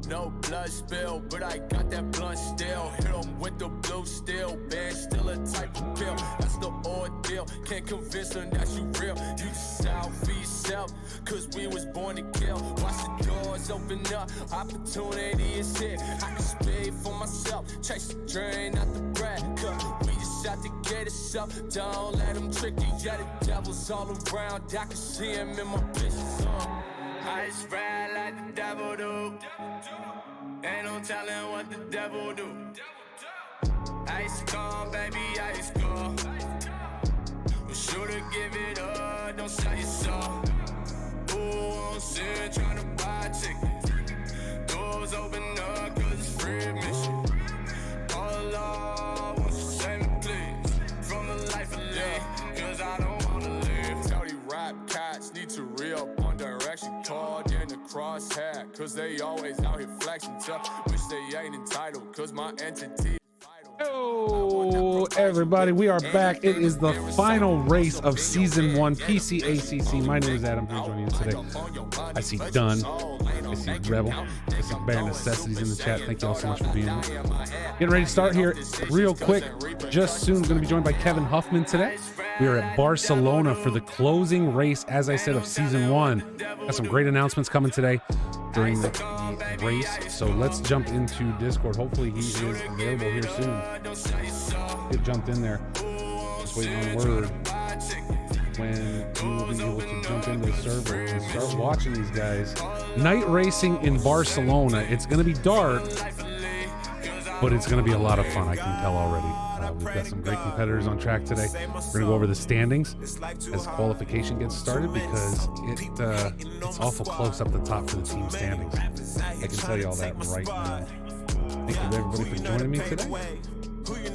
No blood spill, but I got that blunt still. Hit 'em with the blue steel, band still a type of pill. That's the ordeal, can't convince them that you real. You south for yourself, cause we was born to kill. Watch the doors open up, opportunity is here. I can speak for myself, chase the drain out the bread. Cause we just out to get us up, don't let them trick you. Yeah, the devil's all around, I can see him in my vision. I spread like the devil do. Ain't no telling what the devil do. Ice cold, baby, ice cold. Be sure to give it up, don't sell your soul. Who wants it, tryna buy a ticket? Doors open up, cause it's free admission. Oh Lord, won't you save me please? From the life I live, cause I don't wanna live. Tell these rap cats need to re-up on direction. Called in the crosshair, cause they always out here flexing. Wish they ain't entitled, cause my entity. Hello, everybody. We are back. It is the final race of season 1 PCACC. My name is Adam. Who's joining you today? I see Dunn. I see Rebel. I see Bare Necessities in the chat. Thank you all so much for being here. Getting ready to start here real quick. Just soon, going to be joined by Kevin Huffman today. We are at Barcelona for the closing race, as I said, of season 1. Got some great announcements coming today during the race. So let's jump into Discord. Hopefully he is available here soon. Get jumped in there. Just waiting on word when we will be able to jump into the server and start watching these guys. Night racing in Barcelona. It's going to be dark, but it's going to be a lot of fun. I can tell already. We've got some great competitors on track today. We're going to go over the standings as qualification gets started because it's awful close up the top for the team standings. I can tell you all that right now. Thank you everybody for joining me today.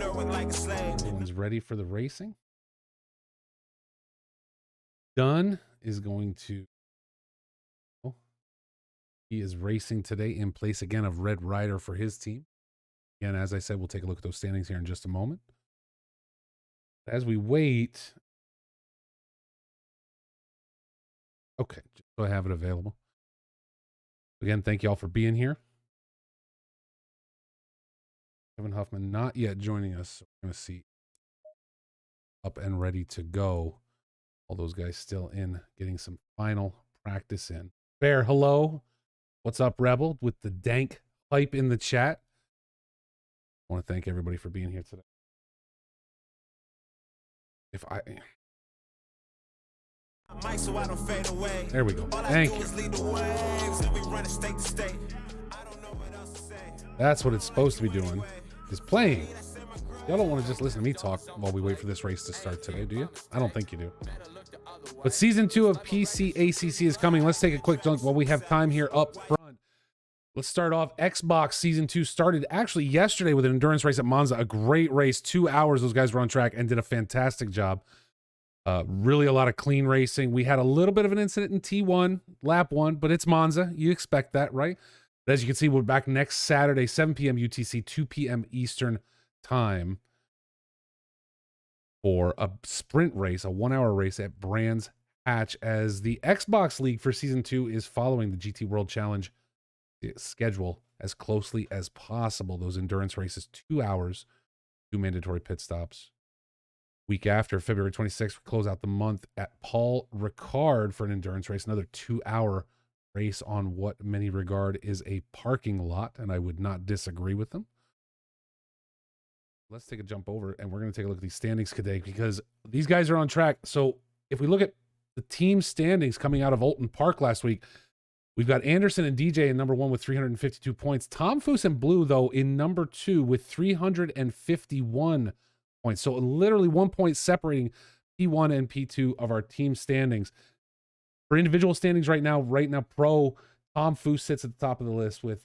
Everyone's ready for the racing. Dunn is going to... He is racing today in place again of Red Rider for his team. Again, as I said, we'll take a look at those standings here in just a moment. As we wait... Okay, just so I have it available. Again, thank you all for being here. Kevin Huffman not yet joining us. So we're going to see up and ready to go. All those guys still in, getting some final practice in. Bear, hello. What's up, Rebel? With the dank hype in the chat. I want to thank everybody for being here today. There we go. Thank you. That's what it's supposed to be doing, is playing. Y'all don't want to just listen to me talk while we wait for this race to start today, do you? I don't think you do. But season 2 of PC ACC is coming. Let's take a quick look while we have time here up front. Let's start off. Xbox season 2 started actually yesterday with an endurance race at Monza. A great race, 2 hours. Those guys were on track and did a fantastic job. Really a lot of clean racing. We had a little bit of an incident in T1, lap 1, but it's Monza. You expect that, right? But as you can see, we're back next Saturday, 7 p.m. UTC, 2 p.m. Eastern time for a sprint race, a 1-hour race at Brands Hatch, as the Xbox League for season 2 is following the GT World Challenge schedule as closely as possible. Those endurance races, 2 hours, 2 mandatory pit stops. Week after, February 26th, we close out the month at Paul Ricard for an endurance race, another 2-hour race on what many regard is a parking lot, and I would not disagree with them. Let's take a jump over, and we're going to take a look at these standings today because these guys are on track. So if we look at the team standings coming out of Alton Park last week, we've got Anderson and DJ in number 1 with 352 points. Tom Foose and Blue, though, in number 2 with 351 points. So literally 1 point separating P1 and P2 of our team standings. For individual standings right now, Pro, Tom Foose sits at the top of the list with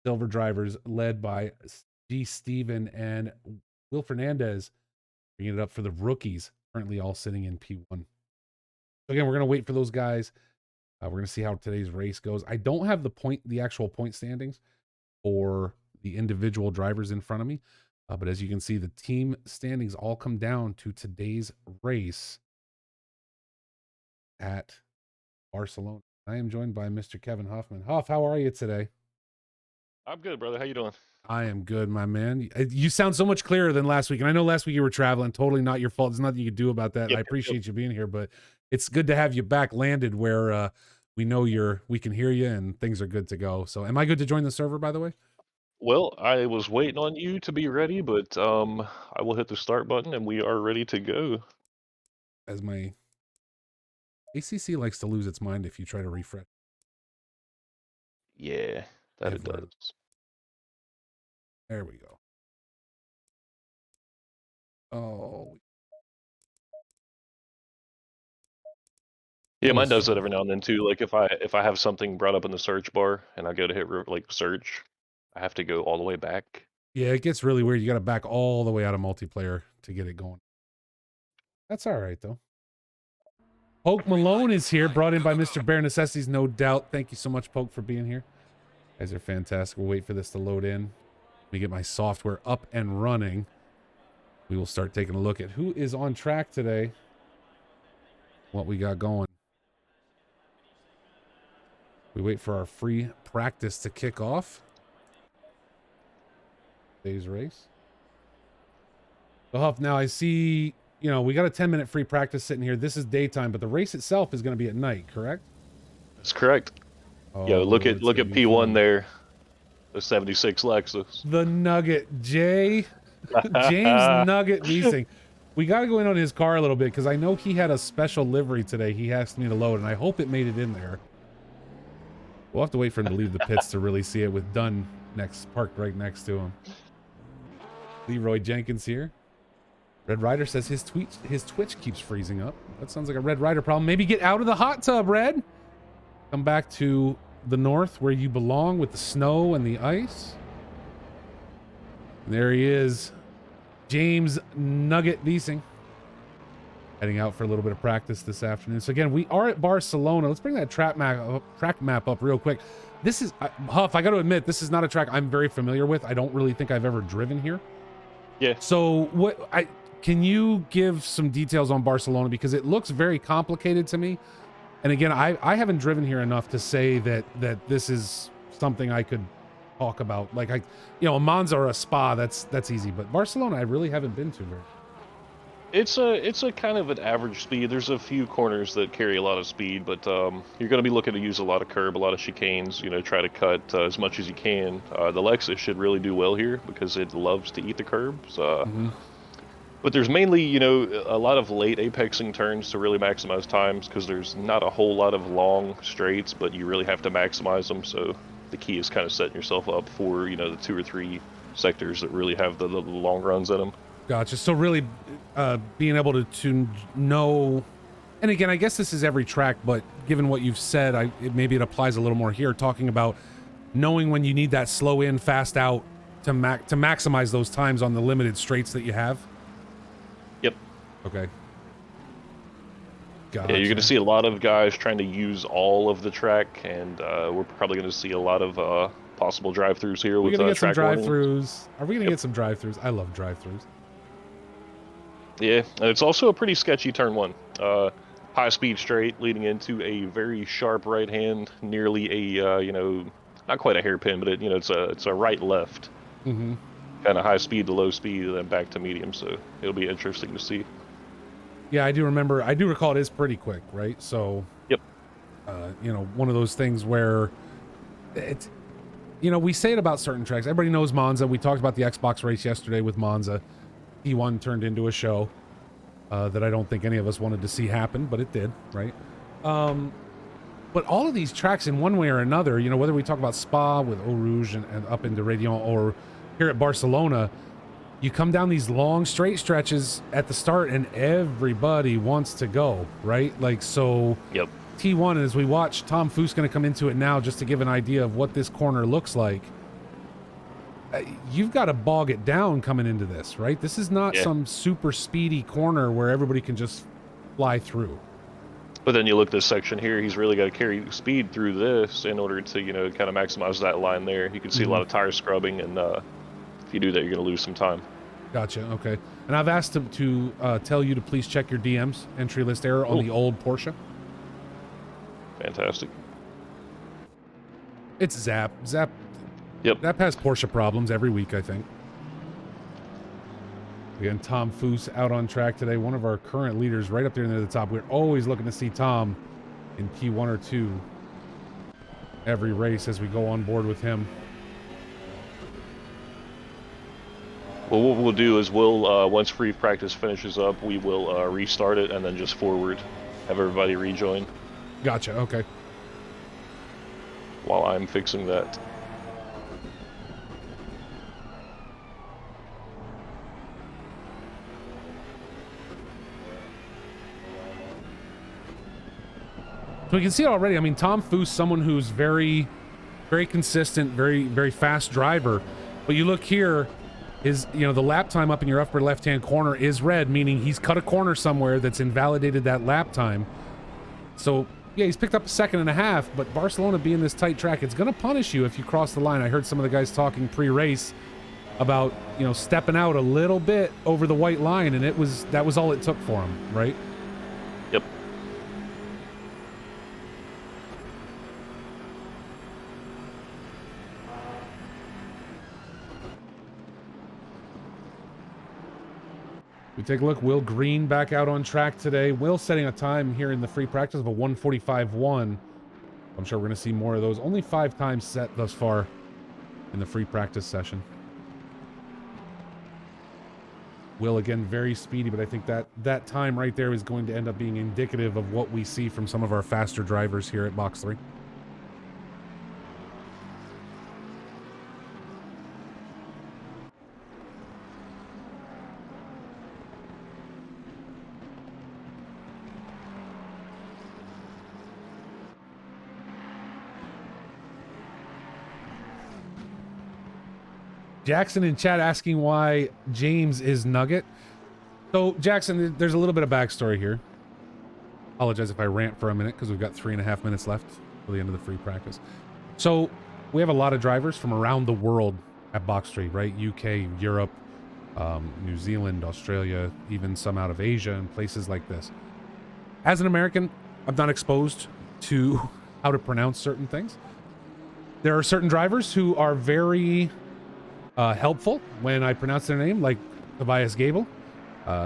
silver drivers led by G. Steven and Will Fernandez, bringing it up for the rookies, currently all sitting in P1. So again, we're going to wait for those guys. We're going to see how today's race goes. I don't have the actual point standings for the individual drivers in front of me. But as you can see, the team standings all come down to today's race at Barcelona. I am joined by Mr. Kevin Huffman. Huff, how are you today? I'm good, brother. How you doing? I am good, my man. You sound so much clearer than last week. And I know last week you were traveling. Totally not your fault. There's nothing you could do about that. Yep, I appreciate you being here, but it's good to have you back landed where we know we can hear you and things are good to go. So am I good to join the server, by the way? Well, I was waiting on you to be ready, but I will hit the start button and we are ready to go. As my ACC likes to lose its mind if you try to refresh. Yeah, that it does. There we go. Oh. Yeah, mine does that every now and then too. Like if I have something brought up in the search bar and I go to hit like search, I have to go all the way back. Yeah, it gets really weird. You got to back all the way out of multiplayer to get it going. That's all right, though. Poke Malone is here, brought in by Mr. Bare Necessities, no doubt. Thank you so much, Poke, for being here. You guys are fantastic. We'll wait for this to load in. Let me get my software up and running. We will start taking a look at who is on track today, what we got going. We wait for our free practice to kick off today's race. So Huff, now I see, we got a 10-minute free practice sitting here. This is daytime, but the race itself is going to be at night, correct? That's correct. Oh, Yo, look it's at gonna be P1 fun. there, the '76 Lexus. The Nugget, James Nugget Leasing. We got to go in on his car a little bit because I know he had a special livery today. He asked me to load, and I hope it made it in there. We'll have to wait for him to leave the pits to really see it with Dunn parked right next to him. Leroy Jenkins here. Red Ryder says his Twitch keeps freezing up. That sounds like a Red Ryder problem. Maybe get out of the hot tub, Red. Come back to the north where you belong with the snow and the ice. And there he is. James Nugget Leasing. Heading out for a little bit of practice this afternoon. So again, we are at Barcelona. Let's bring that track map up real quick. This is, Huff, I got to admit, this is not a track I'm very familiar with. I don't really think I've ever driven here. Yeah. So can you give some details on Barcelona? Because it looks very complicated to me. And again, I haven't driven here enough to say that this is something I could talk about. Like a Monza or a Spa, that's easy. But Barcelona, I really haven't been to very. It's a kind of an average speed. There's a few corners that carry a lot of speed, but you're going to be looking to use a lot of curb, a lot of chicanes. Try to cut as much as you can. The Lexus should really do well here because it loves to eat the curbs. But there's mainly, a lot of late apexing turns to really maximize times because there's not a whole lot of long straights, but you really have to maximize them. So the key is kind of setting yourself up for, the 2 or 3 sectors that really have the long runs in them. Gotcha. So really being able to know, and again, I guess this is every track, but given what you've said, maybe it applies a little more here, talking about knowing when you need that slow in, fast out to maximize those times on the limited straights that you have. Yep. Okay. Gotcha. Yeah, you're going to see a lot of guys trying to use all of the track, and we're probably going to see a lot of possible drive-throughs here. We're with going to get some track drive-throughs. Are we going to get some drive-throughs? I love drive-throughs. Yeah, and it's also a pretty sketchy turn 1. High speed straight leading into a very sharp right hand, nearly a not quite a hairpin, but it's a right left. Mm-hmm. Kind of high speed to low speed, and then back to medium. So it'll be interesting to see. Yeah, I do recall it is pretty quick, right? So yep. One of those things where it's, we say it about certain tracks. Everybody knows Monza. We talked about the Xbox race yesterday with Monza. P1 turned into a show that I don't think any of us wanted to see happen, but it did, right? But all of these tracks in one way or another, whether we talk about Spa with Eau Rouge and up into Radion, or here at Barcelona, you come down these long straight stretches at the start and everybody wants to go, right? Like, so yep. T1, as we watch Tom Foose going to come into it now, just to give an idea of what this corner looks like. You've got to bog it down coming into this, right? This is not some super speedy corner where everybody can just fly through. But then you look at this section here, he's really got to carry speed through this in order to, kind of maximize that line there. You can see a lot of tire scrubbing, and if you do that, you're going to lose some time. Gotcha, okay. And I've asked him to tell you to please check your DMs, entry list error on the old Porsche. Fantastic. It's Zap. Yep. That has Porsche problems every week, I think. Again, Tom Foose out on track today. One of our current leaders right up there near the top. We're always looking to see Tom in P1 or 2 every race as we go on board with him. Well, what we'll do is once free practice finishes up, we will restart it and then just forward, have everybody rejoin. Gotcha, okay. While I'm fixing that. So we can see it already. I mean, Tom Foose, someone who's very, very consistent, very, very fast driver. But you look here, the lap time up in your upper left-hand corner is red, meaning he's cut a corner somewhere that's invalidated that lap time. So, yeah, he's picked up a 1.5 seconds, but Barcelona being this tight track, it's going to punish you if you cross the line. I heard some of the guys talking pre-race about, stepping out a little bit over the white line, and that was all it took for him, right? Yep. We take a look. Will Green back out on track today. Will setting a time here in the free practice of a 1:45.1. I'm sure we're going to see more of those. Only 5 times set thus far in the free practice session. Will, again, very speedy, but I think that time right there is going to end up being indicative of what we see from some of our faster drivers here at Box 3. Jackson in chat asking why James is Nugget. So, Jackson, there's a little bit of backstory here. Apologize if I rant for a minute because we've got 3.5 minutes left for the end of the free practice. So, we have a lot of drivers from around the world at Box 3, right? UK, Europe, New Zealand, Australia, even some out of Asia and places like this. As an American, I'm not exposed to how to pronounce certain things. There are certain drivers who are very helpful when I pronounce their name, like Tobias Gabel,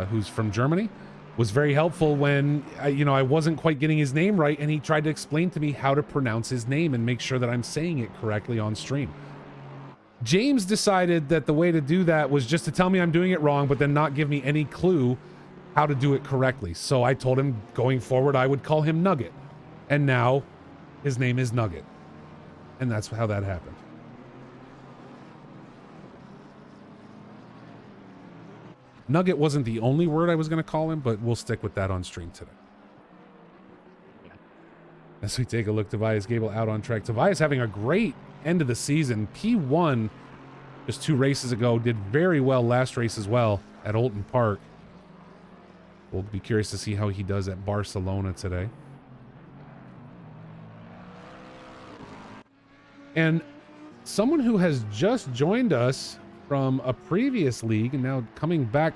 who's from Germany, was very helpful when I wasn't quite getting his name right, and he tried to explain to me how to pronounce his name and make sure that I'm saying it correctly on stream. James decided that the way to do that was just to tell me I'm doing it wrong, but then not give me any clue how to do it correctly. So I told him going forward I would call him Nugget, and now his name is Nugget, and that's how that happened. Nugget wasn't the only word I was going to call him, but we'll stick with that on stream today. As we take a look, Tobias Gabel out on track. Tobias having a great end of the season. P1 just 2 races ago. Did very well last race as well at Oulton Park. We'll be curious to see how he does at Barcelona today. And someone who has just joined us from a previous league and now coming back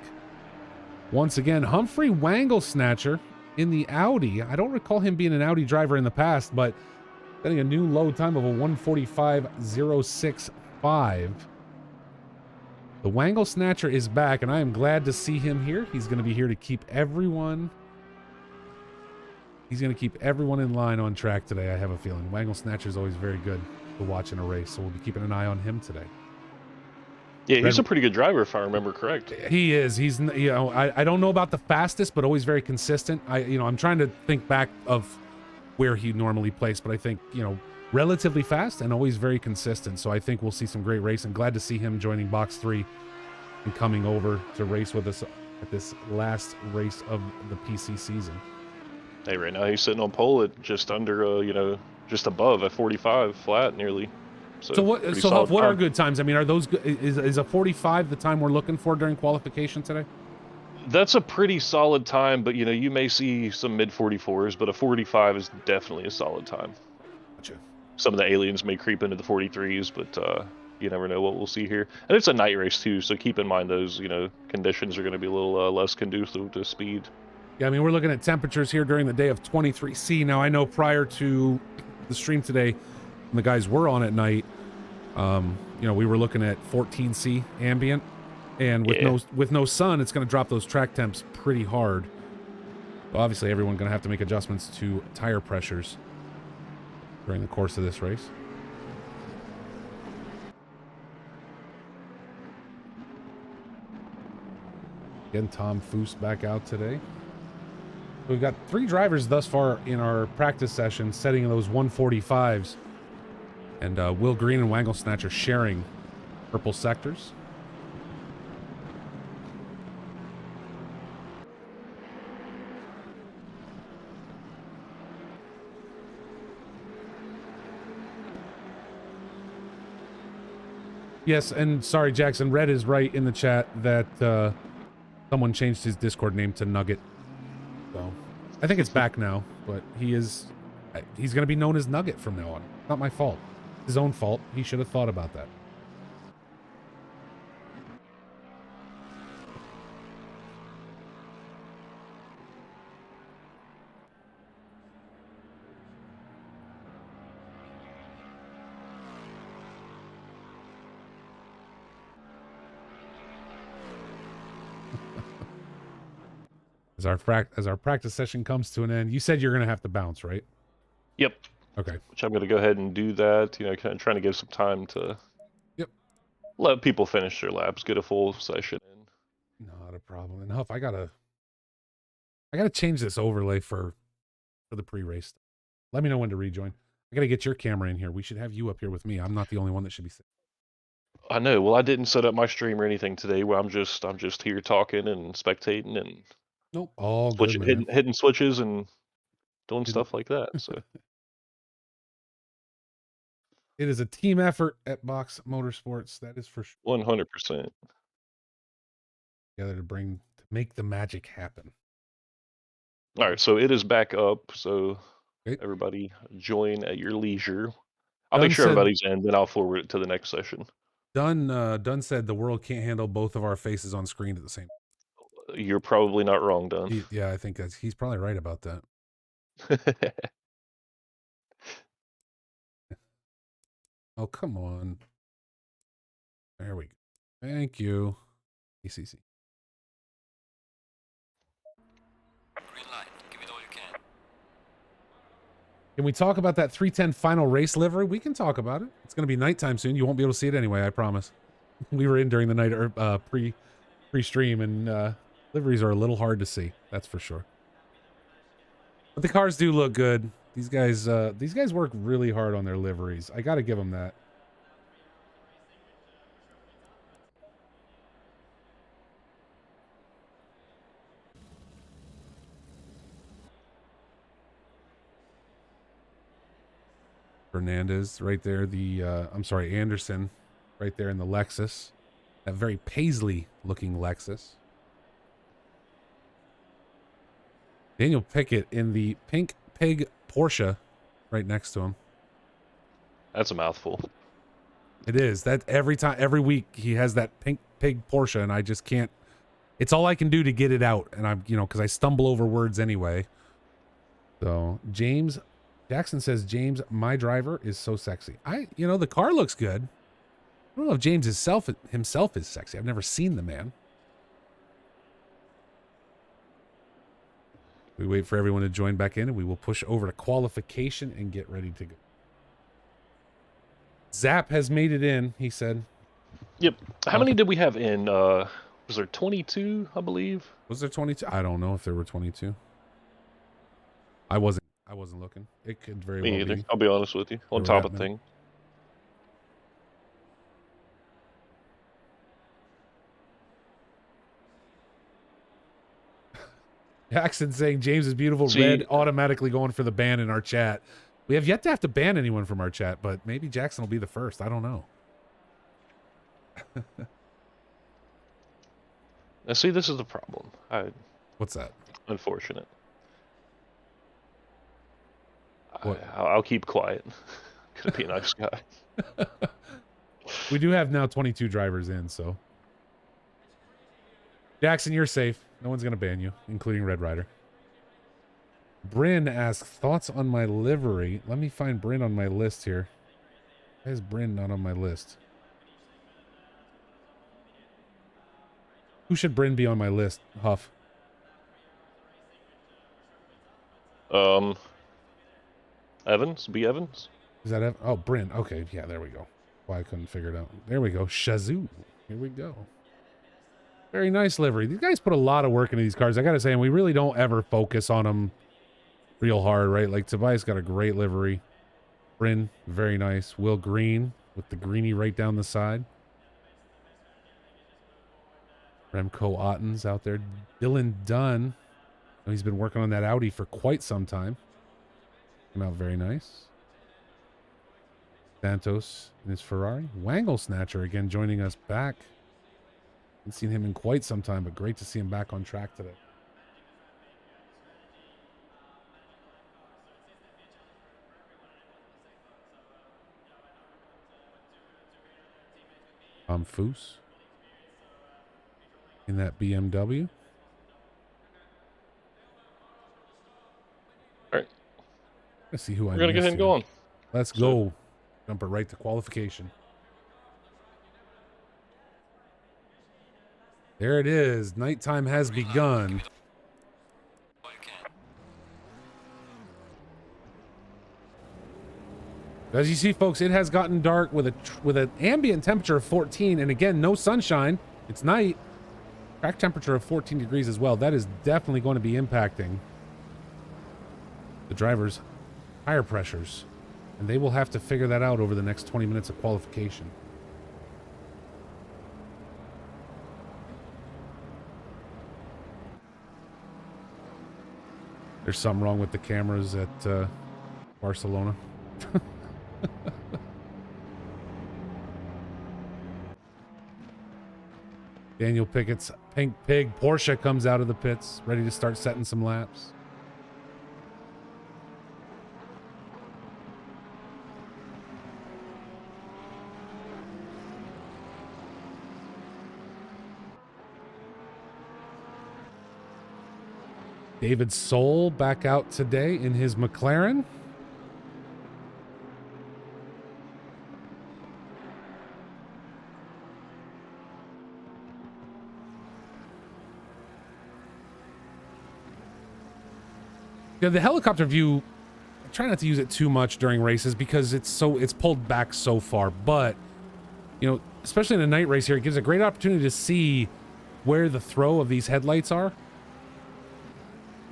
once again, Humphrey Wanglesnatcher in the Audi. I don't recall him being an Audi driver in the past, but getting a new low time of a 1:45.065. The Wanglesnatcher is back, and I am glad to see him here. He's going to be here to keep everyone. He's going to keep everyone in line on track today, I have a feeling. Wanglesnatcher is always very good to watch in a race, so we'll be keeping an eye on him today. Yeah, he's a pretty good driver, if I remember correct. He is. He's, I don't know about the fastest, but always very consistent. I'm trying to think back of where he normally placed, but I think, relatively fast and always very consistent. So I think we'll see some great racing. Glad to see him joining Box 3 and coming over to race with us at this last race of the PC season. Hey, right now he's sitting on pole at just under, just above a 45 flat nearly. So what are good times? I mean, are those good? Is a 45 the time we're looking for during qualification today? That's a pretty solid time, but you may see some mid 44s, but a 45 is definitely a solid time. Gotcha. Some of the aliens may creep into the 43s, but you never know what we'll see here. And it's a night race too, so keep in mind those conditions are going to be a little less conducive to speed. Yeah, I mean, we're looking at temperatures here during the day of 23°C. Now, I know prior to the stream today, when the guys were on at night, we were looking at 14°C ambient, and with no sun, it's going to drop those track temps pretty hard. So obviously, everyone's going to have to make adjustments to tire pressures during the course of this race. Again, Tom Foose back out today. We've got 3 drivers thus far in our practice session setting those 145s. And Will Green and Wanglesnatcher sharing purple sectors. Yes, and sorry, Jackson, Red is right in the chat that someone changed his Discord name to Nugget. So I think it's back now, but he's going to be known as Nugget from now on. Not my fault. His own fault. He should have thought about that. As our practice session comes to an end, you said you're going to have to bounce, right? Yep. Okay. which I'm going to go ahead and do that. You know, kind of trying to give some time to let people finish their laps, get a full session in. Not a problem. And Huff, I gotta change this overlay for the pre-race. Let me know when to rejoin. I gotta get your camera in here. We should have you up here with me. I'm not the only one that should be sitting. I know. Well, I didn't set up my stream or anything today. Where I'm just here talking and spectating and Nope, all good, switching, man. hitting switches and doing stuff like that. So it is a team effort at Box Motorsports. That is for sure. 100%. Together to make the magic happen. All right, so it is back up. So Okay. everybody join at your leisure. I'll Dunn make sure said- everybody's in, then I'll forward it to the next session. Dunn said the world can't handle both of our faces on screen at the same time. You're probably not wrong, Dunn. Yeah, I think he's probably right about that. Oh, come on. There we go. Thank you. ACC. Green light. Give it all you can. Can we talk about that 310 final race livery? We can talk about it. It's going to be nighttime soon. You won't be able to see it anyway, I promise. We were in during the night or pre-stream, and liveries are a little hard to see. That's for sure. But the cars do look good. These guys work really hard on their liveries. I got to give them that. Fernandez right there. Anderson right there in the Lexus. That very Paisley looking Lexus. Daniel Pickett in the pink pig Porsche right next to him. That's a mouthful. It is. That every week he has that pink pig Porsche, and I just can't. It's all I can do to get it out, and I'm because I stumble over words anyway. So Jackson says, James, my driver is so sexy. The car looks good. I don't know if James himself is sexy. I've never seen the man. We wait for everyone to join back in, and we will push over to qualification and get ready to go. Zap has made it in, he said. Yep. How many did we have in? Was there 22, I believe? Was there 22? I don't know if there were 22. I wasn't looking. It could very well Me either. be. I'll be honest with you. On top of things. Jackson saying James is beautiful. Red automatically going for the ban in our chat. We have yet to have to ban anyone from our chat, but maybe Jackson will be the first. I don't know. Now, see, this is the problem. What's that? Unfortunate. What? I'll keep quiet. Gonna be a nice guy. We do have now 22 drivers in, so. Jackson, you're safe. No one's going to ban you, including Red Rider. Bryn asks, thoughts on my livery? Let me find Bryn on my list here. Why is Bryn not on my list? Who should Bryn be on my list, Huff? Evans? B. Evans? Is that Evans? Oh, Bryn. Okay, yeah, there we go. Why I couldn't figure it out. There we go. Shazoo. Here we go. Very nice livery. These guys put a lot of work into these cars. I got to say, and we really don't ever focus on them real hard, right? Like, Tobias got a great livery. Bryn, very nice. Will Green with the greenie right down the side. Remco Ottens out there. Dylan Dunn. He's been working on that Audi for quite some time. Came out very nice. Santos in his Ferrari. Wangle Snatcher again joining us back. Haven't seen him in quite some time, but great to see him back on track today. Foose in that BMW. All right. Let's see who We're going to go ahead and go on. Let's go. Jump it right to qualification. There it is. Nighttime has begun. As you see, folks, it has gotten dark with an ambient temperature of 14, and again, no sunshine. It's night. Track temperature of 14 degrees as well. That is definitely going to be impacting the drivers' tire pressures, and they will have to figure that out over the next 20 minutes of qualification. There's something wrong with the cameras at Barcelona. Daniel Pickett's Pink Pig Porsche comes out of the pits, ready to start setting some laps. David Soul back out today in his McLaren. Yeah, the helicopter view, I try not to use it too much during races because it's pulled back so far, but you know, especially in a night race here, it gives a great opportunity to see where the throw of these headlights are.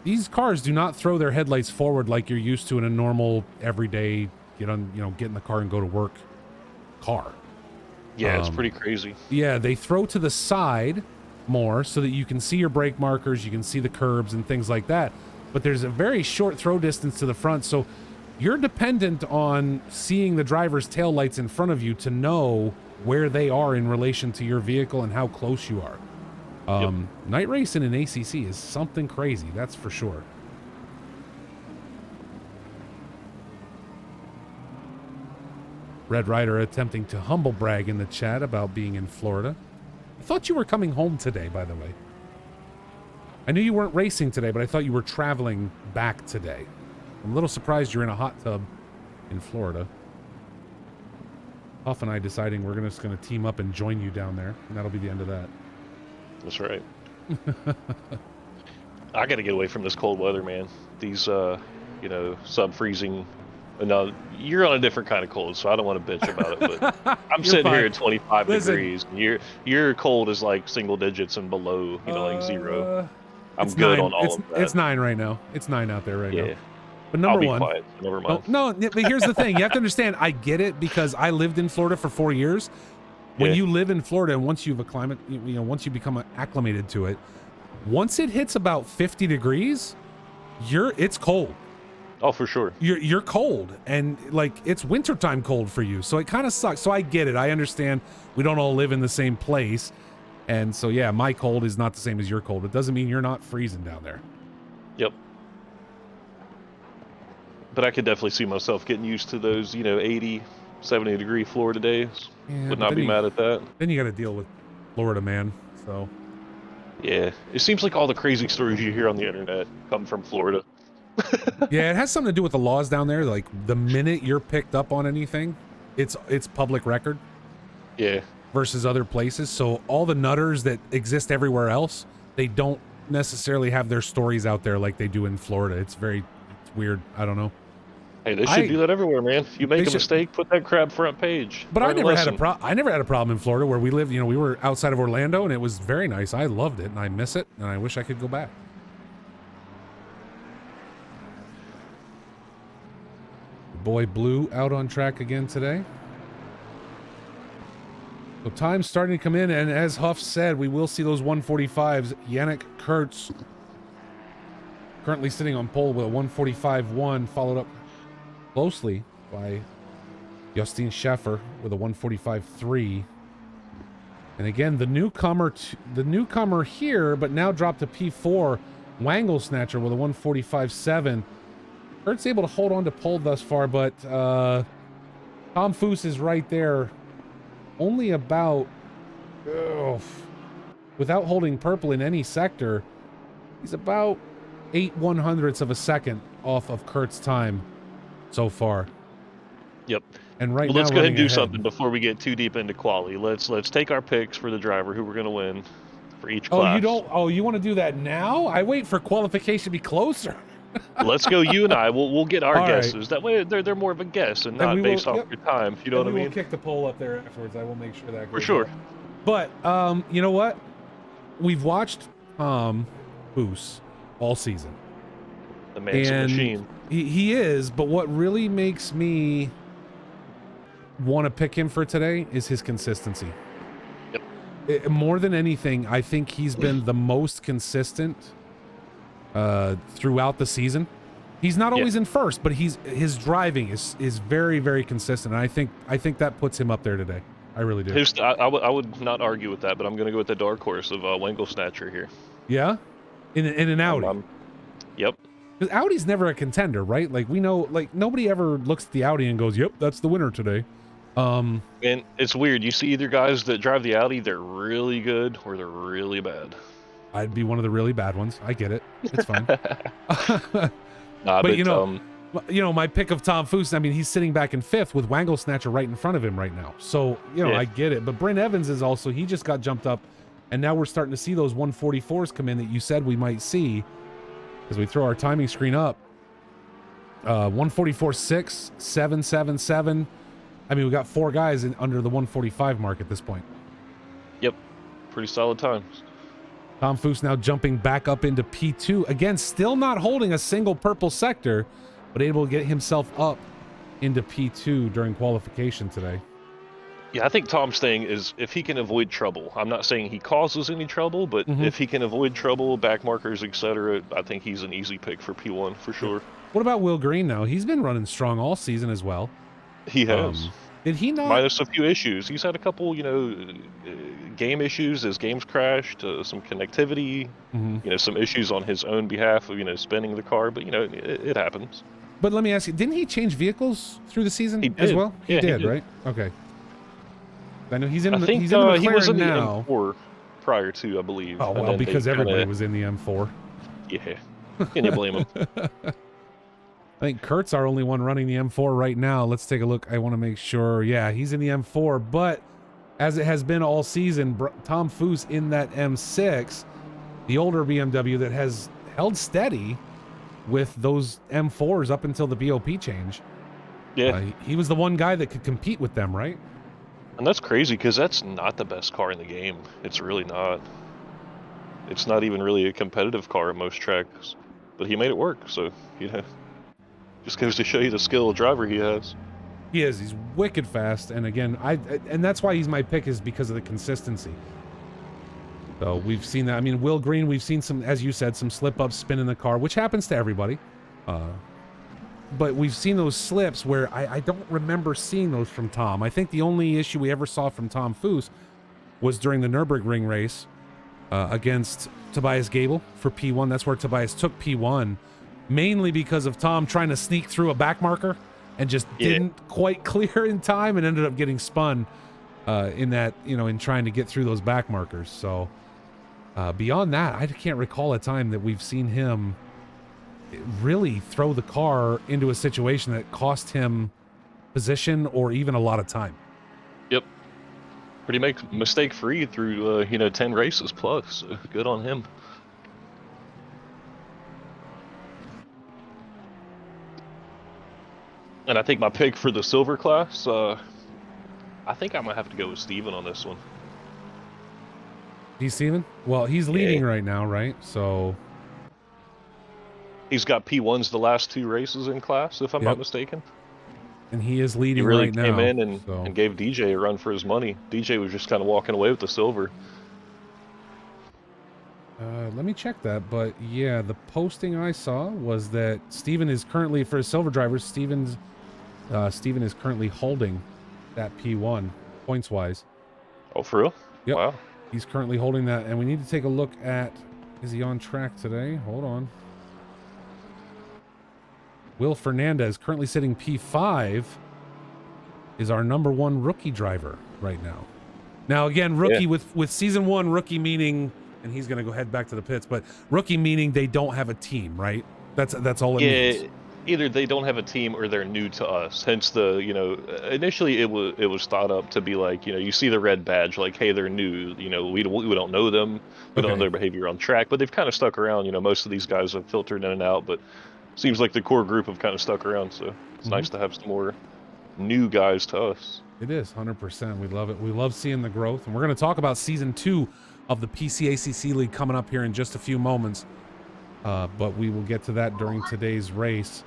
These cars do not throw their headlights forward like you're used to in a normal everyday get in the car and go to work car. Yeah, it's pretty crazy. Yeah, they throw to the side more so that you can see your brake markers, you can see the curbs and things like that. But there's a very short throw distance to the front, so you're dependent on seeing the driver's taillights in front of you to know where they are in relation to your vehicle and how close you are. Night racing in ACC is something crazy, that's for sure. Red Rider attempting to humble brag in the chat about being in Florida. I thought you were coming home today, by the way. I knew you weren't racing today, but I thought you were traveling back today. I'm a little surprised you're in a hot tub in Florida. Huff and I deciding we're just going to team up and join you down there, and that'll be the end of that. That's right. I got to get away from this cold weather, man. These, sub-freezing. No, you're on a different kind of cold, so I don't want to bitch about it. But I'm sitting fine. here at 25 degrees. And your cold is like single digits and below, like 0. I'm good on all of that. It's 9 right now. It's 9 out there right now. But I'll number be one, quiet. Never mind. No, but here's the thing. You have to understand, I get it because I lived in Florida for 4 years. When you live in Florida and once you've once you become acclimated to it, once it hits about 50 degrees, it's cold. Oh, for sure. You're cold, and like it's wintertime cold for you, so it kind of sucks. So I get it. I understand we don't all live in the same place, and so yeah, my cold is not the same as your cold. It doesn't mean you're not freezing down there. Yep. But I could definitely see myself getting used to those, 80, 70 degree Florida days. Yeah, Would not be mad at that. Then you got to deal with Florida, man. So yeah, it seems like all the crazy stories you hear on the internet come from Florida. Yeah, it has something to do with the laws down there. Like the minute you're picked up on anything, it's public record. Yeah. Versus other places. So all the nutters that exist everywhere else, they don't necessarily have their stories out there like they do in Florida. It's weird. I don't know. Hey, they should do that everywhere, man. If you make a mistake, put that crap front page. But I never had a problem in Florida where we lived. We were outside of Orlando, and it was very nice. I loved it, and I miss it, and I wish I could go back. Boy Blue out on track again today. So time's starting to come in, and as Huff said, we will see those 145s. Yannick Kurtz currently sitting on pole with a 145.1, followed up closely by Justine Schaffer with a 145.3. And again, the newcomer here, but now dropped to P4, Wangle Snatcher with a 145.7. Kurt's able to hold on to pole thus far, but Tom Foose is right there. Only about, without holding purple in any sector, he's about 0.08 of a second off of Kurt's time so far. Yep. And now let's go ahead and do something before we get too deep into quali. Let's take our picks for the driver who we're going to win for each class. You want to do that now? I wait for qualification to be closer. Let's go. You and I. We'll get our All right. guesses. That way, they're more of a guess and And not we based will- off yep. your time. If you know And what I we will mean. kick the poll up there afterwards. I will make sure that goes For sure. up. But you know what? We've watched Boos all season. The man's a And machine. he is, but what really makes me want to pick him for today is his consistency. More than anything, I think he's been the most consistent throughout the season. He's not always in first, but his driving is very, very consistent. And I think that puts him up there today. I really do. I would not argue with that, but I'm going to go with the dark horse of Wangle Snatcher here. Yeah, in an Audi. Yep. Because Audi's never a contender, right? Like we know, like nobody ever looks at the Audi and goes, "Yep, that's the winner today." And it's weird. You see either guys that drive the Audi, they're really good, or they're really bad. I'd be one of the really bad ones. I get it. It's fine. But you know, my pick of Tom Foose, I mean, he's sitting back in fifth with Wangle Snatcher right in front of him right now. So, I get it. But Brent Evans is also, he just got jumped up, and now we're starting to see those 144s come in that you said we might see as we throw our timing screen up. 144.6, 777. I mean, we got 4 guys under the 145 mark at this point. Yep. Pretty solid times. Tom Foose now jumping back up into P2. Again, still not holding a single purple sector, but able to get himself up into P2 during qualification today. Yeah, I think Tom's thing is if he can avoid trouble. I'm not saying he causes any trouble, but if he can avoid trouble, back markers, etc., I think he's an easy pick for P1 for sure. What about Will Green now? He's been running strong all season as well. He has. Did he not? Minus a few issues. He's had a couple, game issues as games crashed, some connectivity, some issues on his own behalf of, spinning the car, but, it happens. But let me ask you, didn't he change vehicles through the season as well? He did, right? Okay. I know he's in I the think he's in the McLaren he was in now. the M4 prior to, I believe. Oh, and well, then because everybody was in the M4. Yeah. Can you blame him? I think Kurt's our only one running the M4 right now. Let's take a look. I want to make sure. Yeah, he's in the M4, but as it has been all season, Tom Foose in that M6, the older BMW that has held steady with those M4s up until the BOP change. Yeah. He was the one guy that could compete with them, right? And that's crazy because that's not the best car in the game. It's really not. It's not even really a competitive car at most tracks, but he made it work. So, just goes to show you the skill of driver he has. He is. He's wicked fast. And again, and that's why he's my pick, is because of the consistency. So we've seen that. I mean, Will Green, we've seen some, as you said, some slip ups spin in the car, which happens to everybody. But we've seen those slips where I don't remember seeing those from Tom. I think the only issue we ever saw from Tom Foose was during the Nürburgring race against Tobias Gable for P1. That's where Tobias took P1, mainly because of Tom trying to sneak through a back marker and just didn't quite clear in time and ended up getting spun in that, in trying to get through those back markers. So beyond that, I can't recall a time that we've seen him really throw the car into a situation that cost him position or even a lot of time. Yep. Pretty mistake free through 10 races plus. So good on him. And I think my pick for the silver class, I think I'm gonna have to go with Steven on this one. He's Steven? Well, he's leading right now, right? So he's got P1s the last 2 races in class, if I'm not mistaken. And he is leading right now. He right now. came in and gave DJ a run for his money. DJ was just kind of walking away with the silver. Let me check that, but yeah, the posting I saw was that Steven is currently, for his silver drivers, Steven is currently holding that P1 points wise. Oh, for real? Yep. Wow. He's currently holding that, and we need to take a look at, is he on track today? Hold on. Will Fernandez, currently sitting P5, is our #1 rookie driver right now. Now, again, rookie with season 1, rookie meaning, and he's going to go head back to the pits, but rookie meaning they don't have a team, right? That's all it means. Either they don't have a team or they're new to us. Hence the, initially it was thought up to be like, you see the red badge, like, hey, they're new. We don't know them. We don't know their behavior on track, but they've kind of stuck around. Most of these guys have filtered in and out, but seems like the core group have kind of stuck around, so it's nice to have some more new guys to us. It is 100%. We love it. We love seeing the growth, and we're going to talk about season 2 of the PCACC League coming up here in just a few moments. But we will get to that during today's race.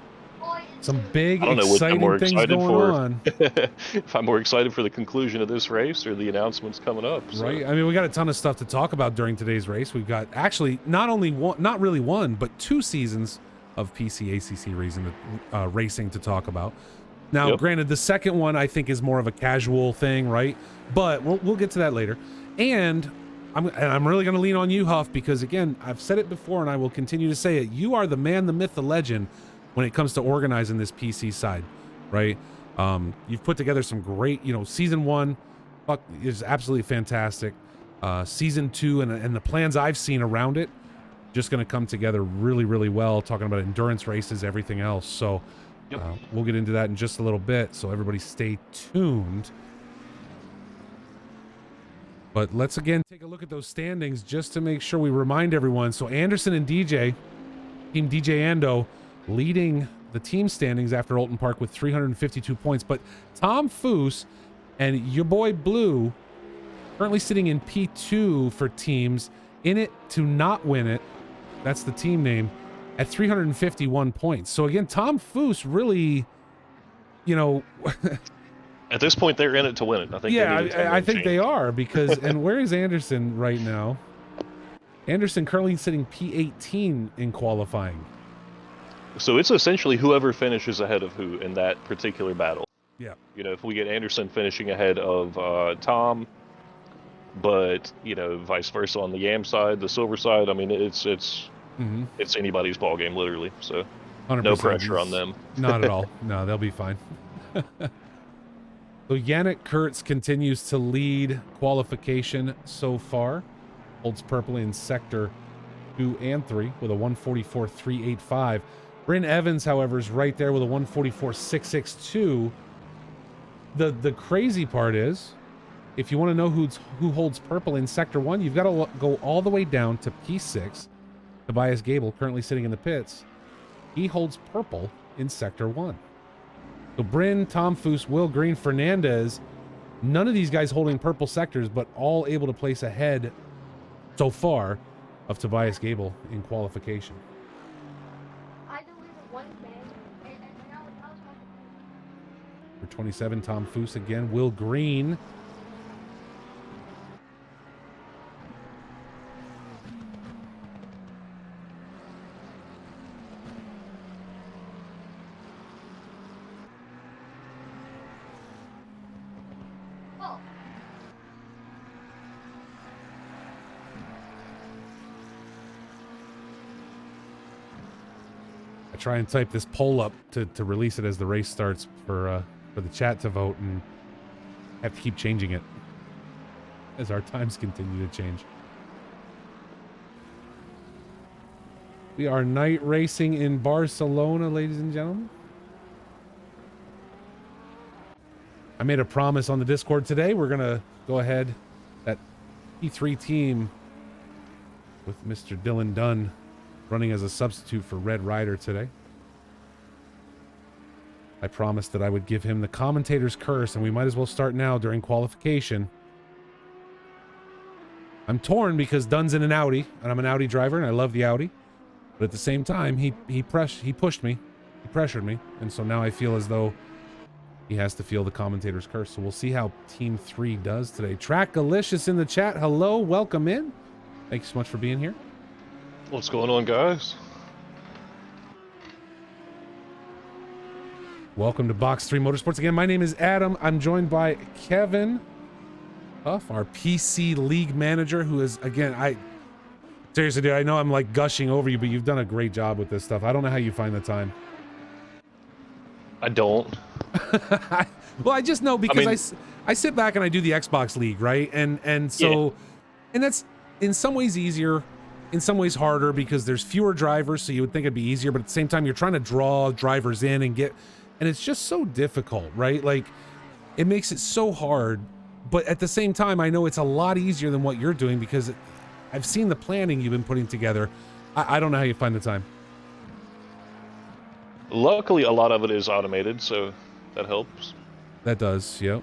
Some big, exciting things going on. If I'm more excited for the conclusion of this race or the announcements coming up. So. Right. I mean, we got a ton of stuff to talk about during today's race. We've got actually not really one, but 2 seasons of PCACC racing to talk about. Now, granted, the second one I think is more of a casual thing, right? But we'll get to that later. And I'm really going to lean on you, Huff, because again, I've said it before and I will continue to say it. You are the man, the myth, the legend when it comes to organizing this PC side, right? You've put together some great, season 1 is absolutely fantastic. Season 2 and the plans I've seen around it, just going to come together really, really well, talking about endurance races, everything else. So we'll get into that in just a little bit. So everybody stay tuned. But let's again take a look at those standings just to make sure we remind everyone. So Anderson and DJ, Team DJ Ando, leading the team standings after Alton Park with 352 points. But Tom Foose and your boy Blue currently sitting in P2 for teams, in it to not win it. That's the team name, at 351 points. So again, Tom Foose really, at this point, they're in it to win it. I think. Yeah, I think they are because. And where is Anderson right now? Anderson currently sitting P18 in qualifying. So it's essentially whoever finishes ahead of who in that particular battle. Yeah. If we get Anderson finishing ahead of Tom, but vice versa on the Yam side, the Silver side. I mean, it's anybody's ball game, literally. So 100%. No pressure on them. Not at all. No, they'll be fine. So Yannick Kurtz continues to lead qualification so far. Holds purple in sector 2 and 3 with a 144.385. Bryn Evans, however, is right there with a 144.662. The crazy part is, if you want to know who holds purple in sector 1, you've got to go all the way down to P6. Tobias Gable, currently sitting in the pits. He holds purple in sector 1. So Bryn, Tom Foose, Will Green, Fernandez, none of these guys holding purple sectors, but all able to place ahead so far of Tobias Gable in qualification. For 27, Tom Foose again. Will Green. Try and type this poll up to release it as the race starts for the chat to vote, and have to keep changing it as our times continue to change. We are night racing in Barcelona, ladies and gentlemen. I made a promise on the Discord today. We're gonna go ahead, that P3 team with Mr. Dylan Dunn running as a substitute for Red Rider today. I promised that I would give him the commentator's curse, and we might as well start now during qualification. I'm torn because Dunn's in an Audi, and I'm an Audi driver, and I love the Audi. But at the same time, he pushed me, he pressured me, and so now I feel as though he has to feel the commentator's curse. So we'll see how Team 3 does today. Track Galicious in the chat. Hello, welcome in. Thanks so much for being here. What's going on, guys? Welcome to Box 3 Motorsports. Again, my name is Adam. I'm joined by Kevin Huff, our PC League manager, who is, again, seriously, dude, I know I'm like gushing over you, but you've done a great job with this stuff. I don't know how you find the time. I don't. Well, I just know because I sit back and I do the Xbox League, right? And so, and that's in some ways easier, in some ways harder, because there's fewer drivers, so you would think it'd be easier, but at the same time, you're trying to draw drivers in and it's just so difficult, right? Like, it makes it so hard, but at the same time, I know it's a lot easier than what you're doing because I've seen the planning you've been putting together. I don't know how you find the time. Luckily, a lot of it is automated, so that helps. That does, yep.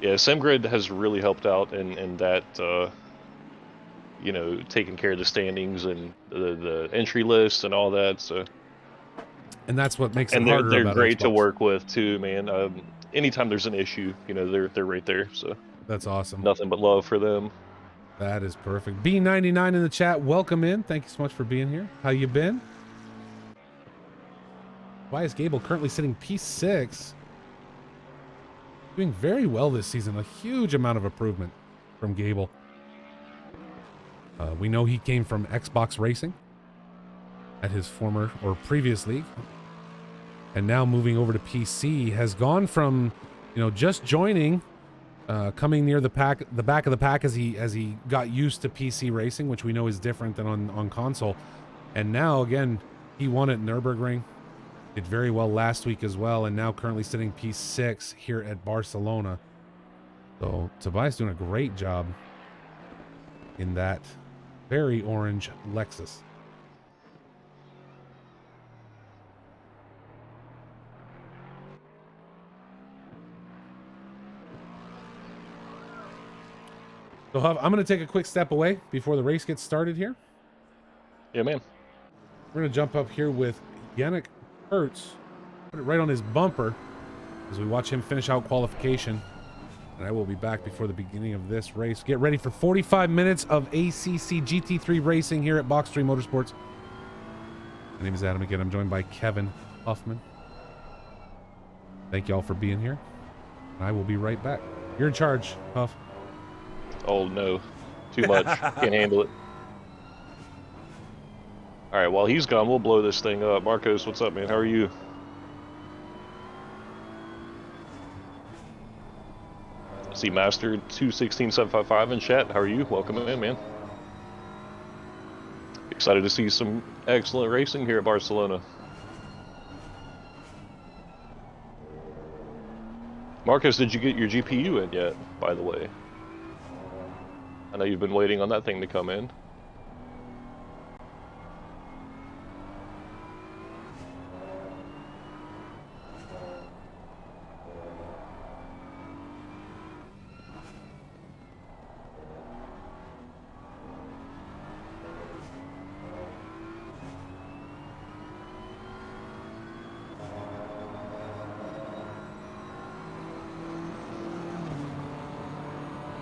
Yeah, SimGrid has really helped out in that, you know, taking care of the standings and the entry list and all that. So, And that's what makes it and harder they're about great to Xbox. work with too, man. Anytime there's an issue, you know, they're right there. So That's awesome. nothing but love for them. That is perfect. B99 in the chat, welcome in. Thank you so much for being here. How you been? Why is Gable currently sitting P6? Doing very well this season. A huge amount of improvement from Gable. We know he came from Xbox Racing at his former or previous league, and now moving over to PC. Has gone from, you know, just joining, coming near the back of the pack as he got used to PC racing, which we know is different than on console. And now again, he won at Nürburgring. Did very well last week as well, and now currently sitting P6 here at Barcelona. So Tobias doing a great job in that very orange Lexus. So I'm going to take a quick step away before the race gets started here. Yeah, man. We're going to jump up here with Yannick Hertz, put it right on his bumper as we watch him finish out qualification. And I will be back before the beginning of this race. Get ready for 45 minutes of ACC GT3 racing here at Box 3 Motorsports. My name is Adam again. I'm joined by Kevin Huffman. Thank you all for being here. I will be right back. You're in charge, Huff. Oh no, too much. Can't handle it. All right, while he's gone, we'll blow this thing up. Marcos, what's up, man? How are you? See Master 216755 in chat. How are you? Welcome in, man. Excited to see some excellent racing here at Barcelona. Marcos, did you get your GPU in yet, by the way? I know you've been waiting on that thing to come in.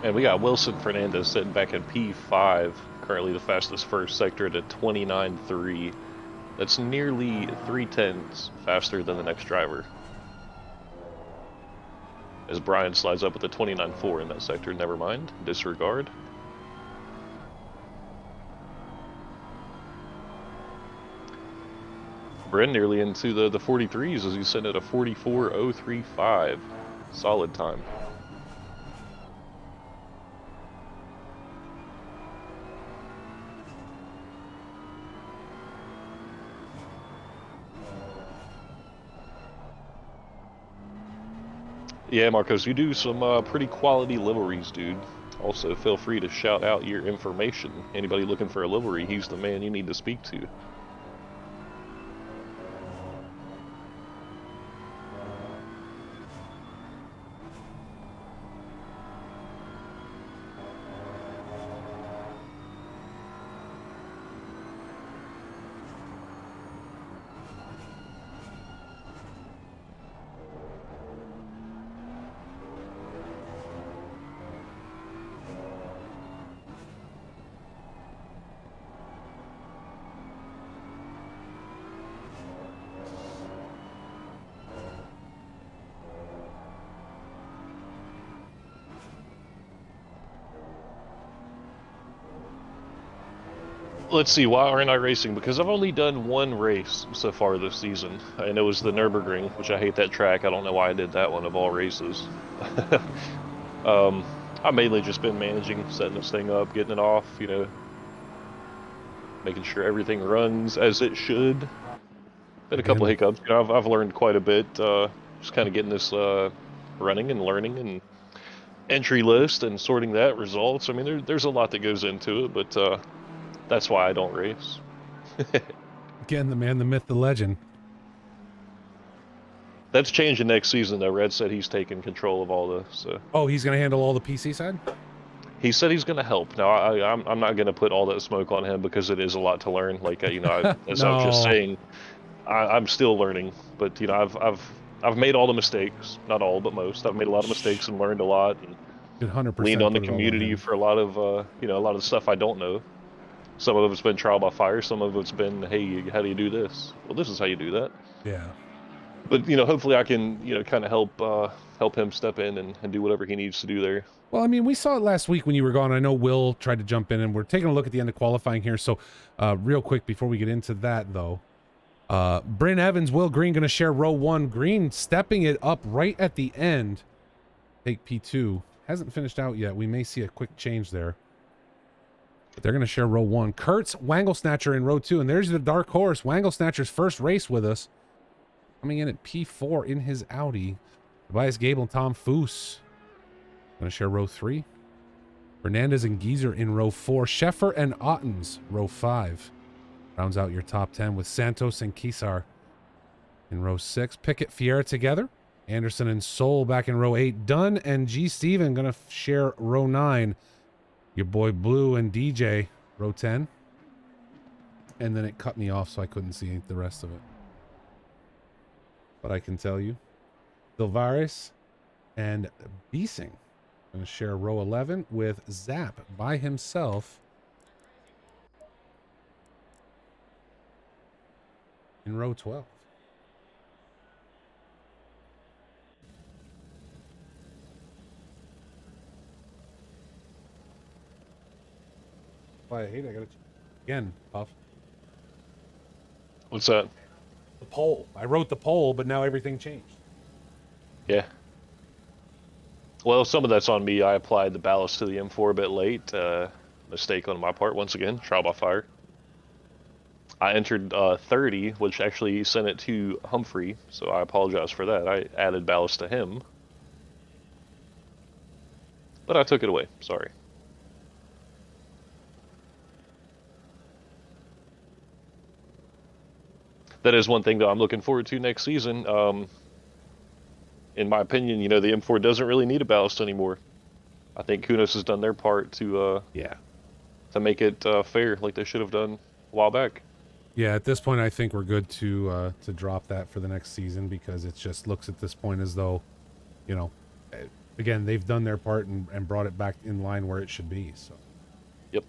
And we got Wilson Fernandez sitting back in P5, currently the fastest first sector at a 29.3. That's nearly 3/10 faster than the next driver. As Brian slides up with a 29.4 in that sector, never mind, disregard. Bryn nearly into the 43s as he's sitting at a 44.035. Solid time. Yeah, Marcos, you do some pretty quality liveries, dude. Also, feel free to shout out your information. Anybody looking for a livery, he's the man you need to speak to. Let's see, why aren't I racing? Because I've only done one race so far this season, and it was the Nürburgring, which I hate that track. I don't know why I did that one of all races. I've mainly just been managing, setting this thing up, getting it off, you know, making sure everything runs as it should. Been a couple hiccups. You know, I've learned quite a bit, just kind of getting this running and learning and entry list and sorting that results. I mean, there's a lot that goes into it, but that's why I don't race. Again, the man, the myth, the legend. That's changing next season, though. Red said he's taking control of all this. So. Oh, he's going to handle all the PC side? He said he's going to help. Now, I'm not going to put all that smoke on him because it is a lot to learn. Like, you know, as I was just saying, I'm still learning. But, you know, I've made all the mistakes. Not all, but most. I've made a lot of mistakes and learned a lot. And 100% leaned on the community for a lot of, you know, a lot of the stuff I don't know. Some of it's been trial by fire. Some of it's been, hey, how do you do this? Well, this is how you do that. Yeah. But, you know, hopefully I can, you know, kind of help him step in and do whatever he needs to do there. Well, I mean, we saw it last week when you were gone. I know Will tried to jump in, and we're taking a look at the end of qualifying here. So real quick, before we get into that, though, Bryn Evans, Will Green going to share row 1. Green stepping it up right at the end. Take P2. Hasn't finished out yet. We may see a quick change there. But they're going to share row 1. Kurtz Wangle Snatcher in row 2. And there's the dark horse. Wangle Snatcher's first race with us. Coming in at P4 in his Audi. Tobias Gable and Tom Foose. Going to share row 3. Fernandez and Geezer in row 4. Sheffer and Ottens, row 5. Rounds out your top 10 with Santos and Kisar in row 6. Pickett Fiera together. Anderson and Soul back in row 8. Dunn and G. Steven going to share row 9. Your boy Blue and DJ, row 10. And then it cut me off, so I couldn't see the rest of it. But I can tell you. Silvares and Beesing going to share row 11 with Zap by himself in row 12. I hate it. I got it again, Puff. What's that? The poll. I wrote the poll, but now everything changed. Yeah. Well, some of that's on me. I applied the ballast to the M4 a bit late. Mistake on my part once again. Trial by fire. I entered 30, which actually sent it to Humphrey, so I apologize for that. I added ballast to him. But I took it away. Sorry. That is one thing, though, I'm looking forward to next season. In my opinion, you know, the M4 doesn't really need a ballast anymore. I think Kunos has done their part to make it fair, like they should have done a while back. Yeah, at this point, I think we're good to drop that for the next season because it just looks at this point as though, you know, again, they've done their part and brought it back in line where it should be. So. Yep.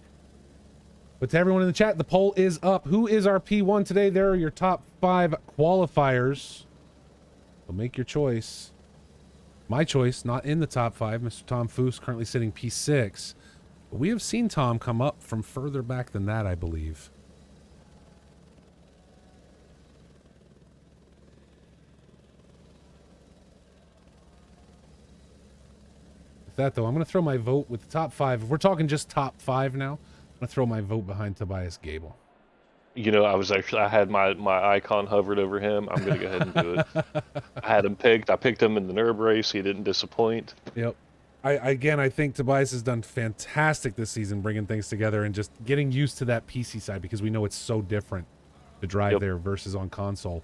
But to everyone in the chat, the poll is up. Who is our P1 today? There are your top 5 qualifiers. So make your choice. My choice, not in the top 5. Mr. Tom Foose currently sitting P6. But we have seen Tom come up from further back than that, I believe. With that, though, I'm going to throw my vote with the top 5. If we're talking just top 5 now, I'm going to throw my vote behind Tobias Gable. You know, I had my icon hovered over him. I'm going to go ahead and do it. I had him picked. I picked him in the NERB race. He didn't disappoint. Yep. I think Tobias has done fantastic this season, bringing things together and just getting used to that PC side because we know it's so different to drive there versus on console.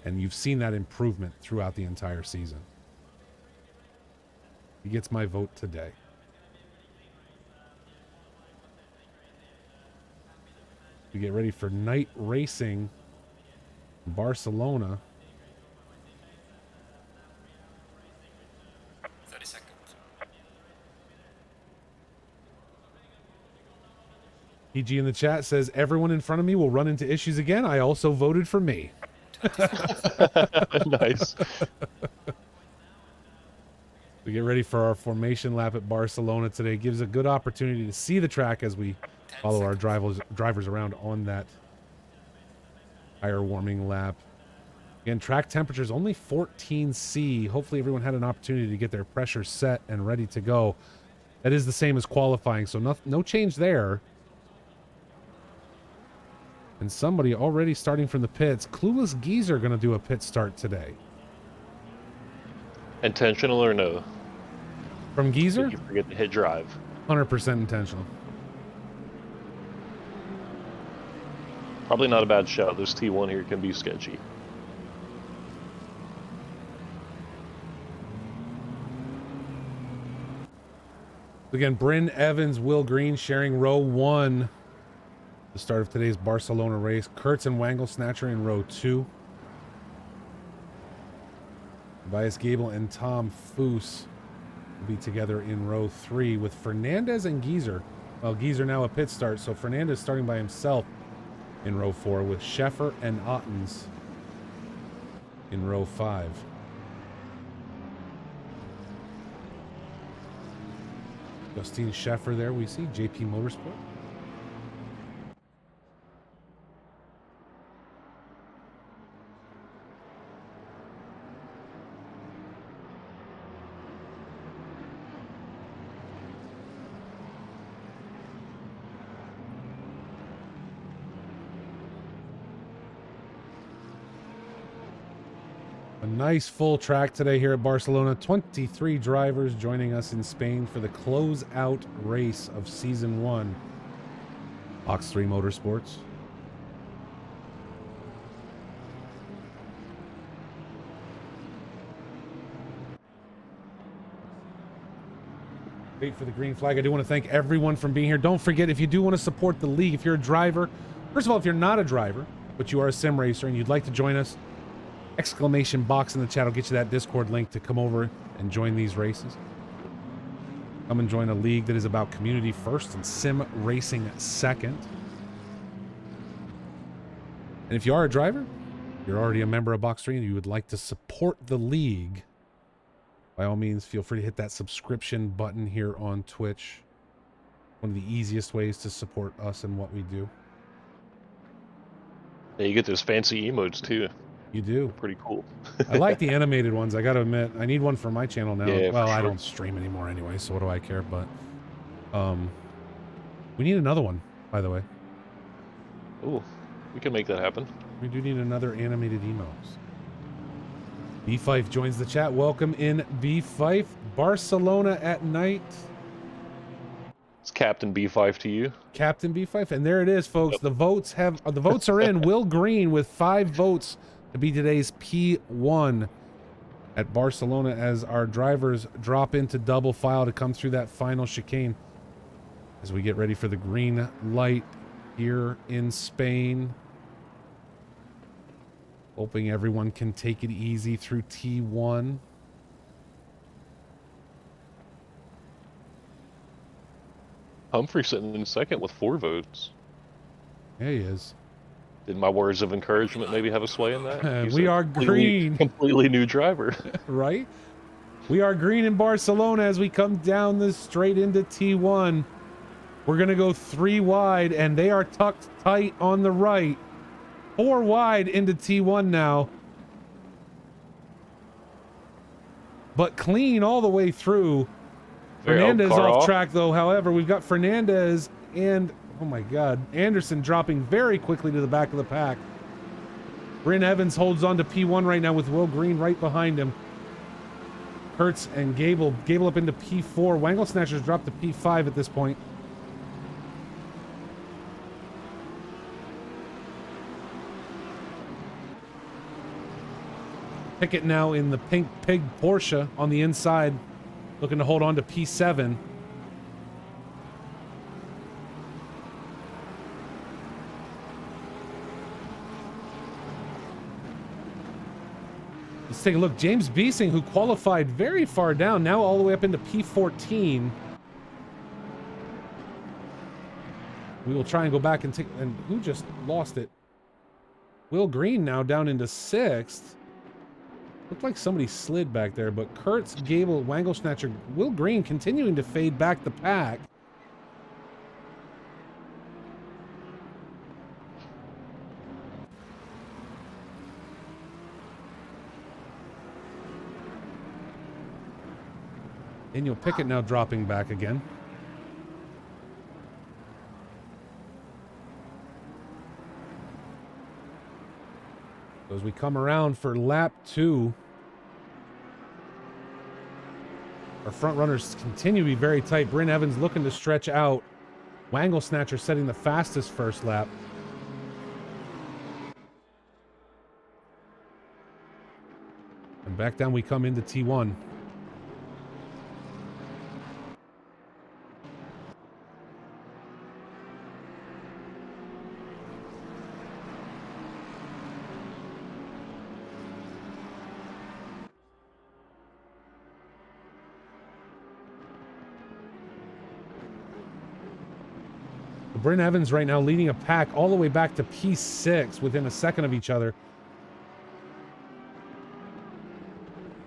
And you've seen that improvement throughout the entire season. He gets my vote today. We get ready for night racing in Barcelona. 30 seconds. PG in the chat says, everyone in front of me will run into issues again. I also voted for me. Nice. We get ready for our formation lap at Barcelona today. It gives a good opportunity to see the track as we follow our drivers around on that tire warming lap. Again, track temperature is only 14°C. Hopefully everyone had an opportunity to get their pressure set and ready to go. That is the same as qualifying, so no change there. And somebody already starting from the pits. Clueless Geezer going to do a pit start today. Intentional or no? From Geezer? Did you forget to hit drive? 100% intentional. Probably not a bad shout. This T1 here can be sketchy. Again, Bryn Evans, Will Green sharing row 1. The start of today's Barcelona race. Kurtz and Wangle Snatcher in row 2. Tobias Gable and Tom Foose will be together in row 3 with Fernandez and Geezer. Well, Geezer now a pit start, so Fernandez starting by himself in row 4 with Sheffer and Ottens in row 5. Justine Sheffer there we see, JP Motorsport. A nice full track today here at Barcelona. 23 drivers joining us in Spain for the closeout race of Season 1. Box 3 Motorsports. Wait for the green flag. I do want to thank everyone for being here. Don't forget, if you do want to support the league, if you're a driver, first of all, if you're not a driver, but you are a sim racer and you'd like to join us, exclamation box in the chat will get you that Discord link to come over and join these races. Come and join a league that is about community first and sim racing second. And if you are a driver, you're already a member of Box 3 and you would like to support the league, by all means, feel free to hit that subscription button here on Twitch. One of the easiest ways to support us and what we do. Yeah, you get those fancy emotes too. You do. Pretty cool. I like the animated ones. I gotta admit, I need one for my channel now. Yeah, well, for I sure. don't stream anymore anyway, so what do I care? But we need another one, by the way. Ooh, we can make that happen. We do need another animated emos. B Fife joins the chat. Welcome in, B Fife. Barcelona at night. It's Captain B5 to you. Captain B Fife, and there it is, folks. Yep. The votes are in. Will Green with 5 votes to be today's P1 at Barcelona as our drivers drop into double file to come through that final chicane as we get ready for the green light here in Spain. Hoping everyone can take it easy through T1. Humphrey sitting in second with 4 votes. There he is. Did my words of encouragement maybe have a sway in that? He's We a are green. completely new driver. Right? We are green in Barcelona as we come down this straight into T1. We're going to go 3 wide, and they are tucked tight on the right. 4 wide into T1 now. But clean all the way through. Fernandez off track, though. However, we've got Fernandez and, oh my God, Anderson dropping very quickly to the back of the pack. Bryn Evans holds on to P1 right now with Will Green right behind him. Kurtz and Gable up into P4. Wangle Snatchers dropped to P5 at this point. Pickett now in the pink pig Porsche on the inside, looking to hold on to P7. Let's take a look. James Beesing, who qualified very far down, now all the way up into P14. We will try and go back and take... And who just lost it? Will Green now down into 6th. Looked like somebody slid back there, but Kurtz, Gable, Wangle Snatcher, Will Green continuing to fade back the pack. Daniel Pickett now dropping back again. So as we come around for lap 2, our front runners continue to be very tight. Bryn Evans looking to stretch out. Wangle Snatcher setting the fastest first lap. And back down we come into T1. Bryn Evans right now leading a pack all the way back to P6 within a second of each other.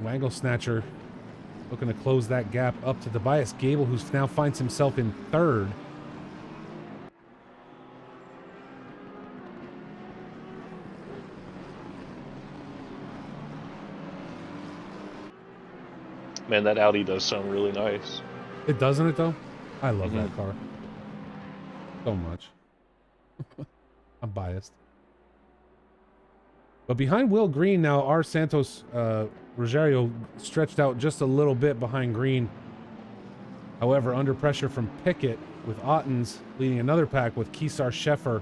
Wangle Snatcher looking to close that gap up to Tobias Gable, who now finds himself in third. Man, that Audi does sound really nice. It doesn't it though? I love that car so much. I'm biased. But behind Will Green now, our Santos Rogerio stretched out just a little bit behind Green. However, under pressure from Pickett, with Ottens leading another pack with Kesar Sheffer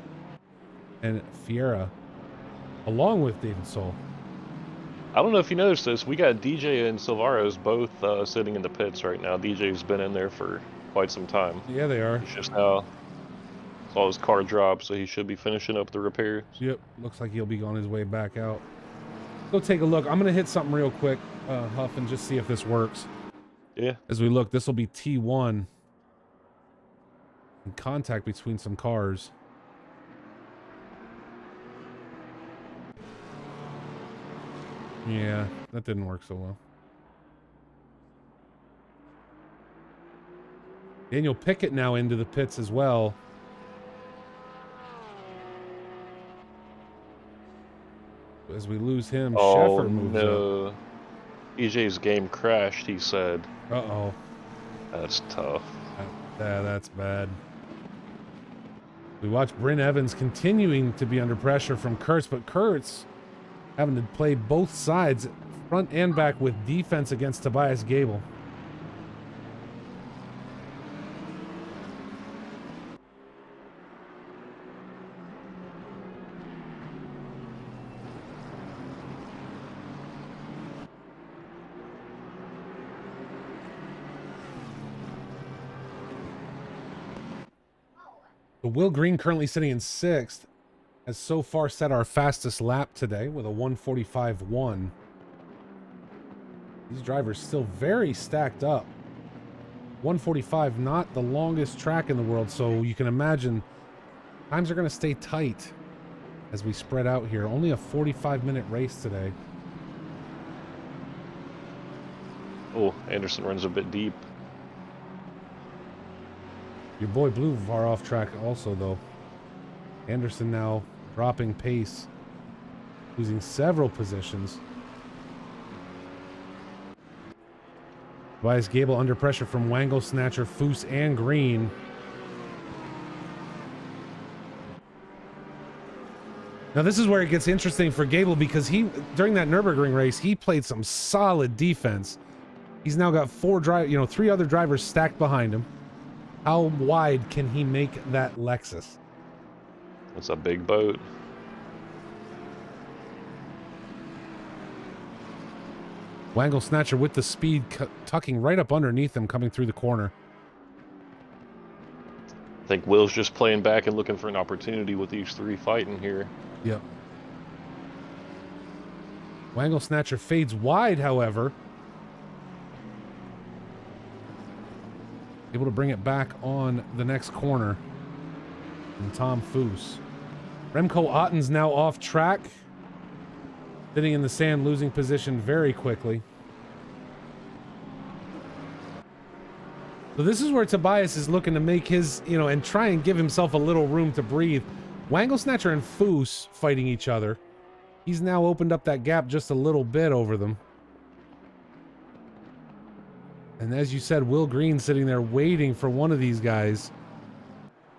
and Fiera, along with David Soul. I don't know if you noticed this. We got DJ and Silvaros both sitting in the pits right now. DJ's been in there for quite some time. Yeah, they are. He's just now saw his car drop, so he should be finishing up the repairs. Yep, looks like he'll be on his way back out. Go take a look. I'm going to hit something real quick, Huff, and just see if this works. Yeah. As we look, this will be T1. In contact between some cars. Yeah, that didn't work so well. Daniel Pickett now into the pits as well. As we lose him, Sheffer moves up. EJ's game crashed, he said. Uh-oh. That's tough. That's bad. We watch Bryn Evans continuing to be under pressure from Kurtz, but Kurtz having to play both sides, front and back, with defense against Tobias Gable. So Will Green, currently sitting in 6th, has so far set our fastest lap today with a 1:45.1. These drivers still very stacked up. 1:45, not the longest track in the world, so you can imagine times are going to stay tight as we spread out here. Only a 45-minute race today. Oh, Anderson runs a bit deep. Your boy Blue far off track also, though. Anderson now dropping pace, losing several positions. Tobias Gable under pressure from Wangle, Snatcher, Foose, and Green. Now this is where it gets interesting for Gable, because during that Nürburgring race, he played some solid defense. He's now got 3 other drivers stacked behind him. How wide can he make that Lexus? That's a big boat. Wangle Snatcher with the speed, tucking right up underneath him, coming through the corner. I think Will's just playing back and looking for an opportunity with these 3 fighting here. Yep. Wangle Snatcher fades wide, however. Able to bring it back on the next corner. And Tom Foose. Remco Ottens now off track. Sitting in the sand, losing position very quickly. So this is where Tobias is looking to make his, and try and give himself a little room to breathe. Wangle Snatcher and Foose fighting each other. He's now opened up that gap just a little bit over them. And as you said, Will Green sitting there waiting for one of these guys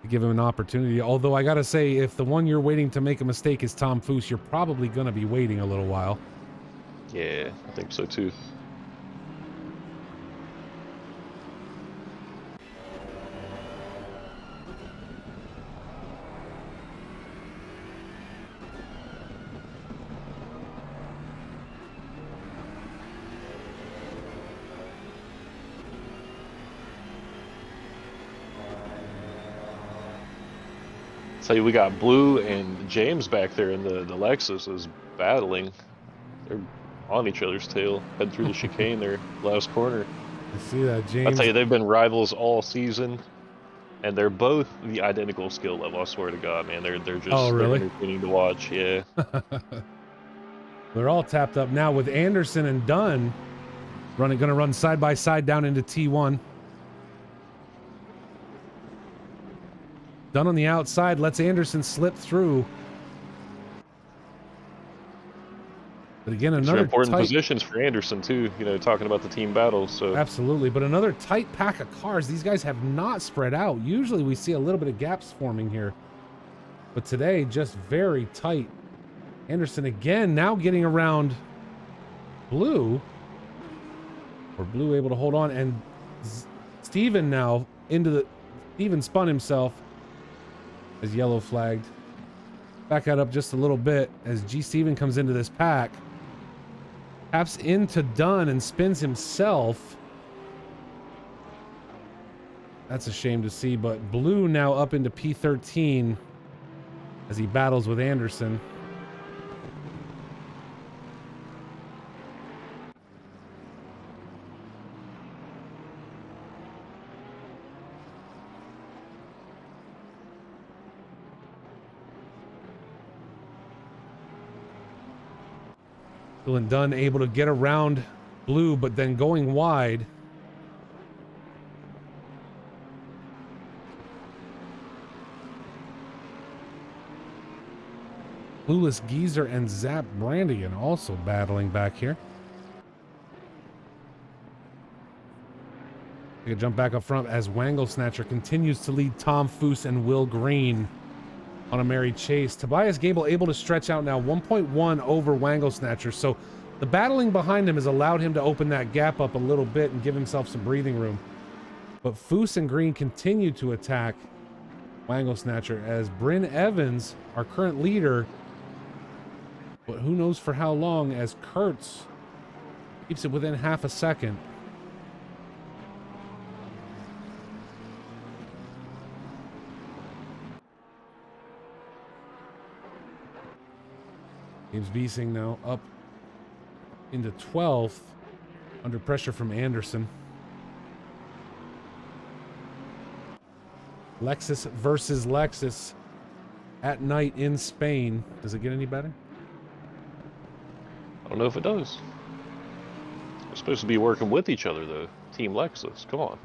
to give him an opportunity. Although I gotta say, if the one you're waiting to make a mistake is Tom Foose, you're probably gonna be waiting a little while. Yeah, I think so too. Tell you, we got Blue and James back there in the Lexus is battling. They're on each other's tail, heading through the chicane there, last corner. I see that, James. I'll tell you, they've been rivals all season. And they're both the identical skill level. I swear to God, man, they're just Oh, really? they're entertaining to watch. Yeah. They're all tapped up now with Anderson and Dunn gonna run side by side down into T1. Dunn on the outside lets Anderson slip through. But again, These are another important tight, positions for Anderson too. You know, talking about the team battles. So absolutely, but another tight pack of cars. These guys have not spread out. Usually we see a little bit of gaps forming here, but today just very tight. Anderson again now getting around Blue, or Blue able to hold on, and Steven now into the, Steven spun himself as yellow flagged. Back that up just a little bit as G. Steven comes into this pack. Taps into Dunn and spins himself. That's a shame to see, but Blue now up into P13 as he battles with Anderson. Dylan Dunn able to get around Blue, but then going wide. Clueless Geezer and Zap Brandigan also battling back here. We can jump back up front as Wangle Snatcher continues to lead Tom Foose and Will Green on a merry chase. Tobias Gable able to stretch out now 1.1 over Wangle Snatcher. So the battling behind him has allowed him to open that gap up a little bit and give himself some breathing room. But Foose and Green continue to attack Wangle Snatcher as Bryn Evans, our current leader, but who knows for how long, as Kurtz keeps it within half a second. James Beesing now up into 12th under pressure from Anderson. Lexus versus Lexus at night in Spain. Does it get any better? I don't know if it does. They're supposed to be working with each other though. Team Lexus, come on.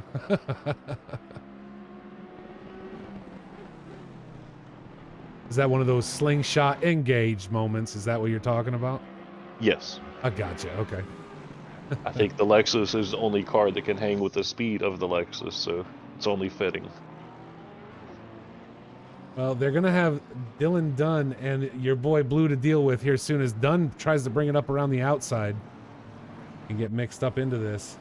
Is that one of those slingshot engaged moments? Is that what you're talking about? Yes. I gotcha. Okay. I think the Lexus is the only car that can hang with the speed of the Lexus, so it's only fitting. Well, they're going to have Dylan Dunn and your boy Blue to deal with here soon as Dunn tries to bring it up around the outside and get mixed up into this.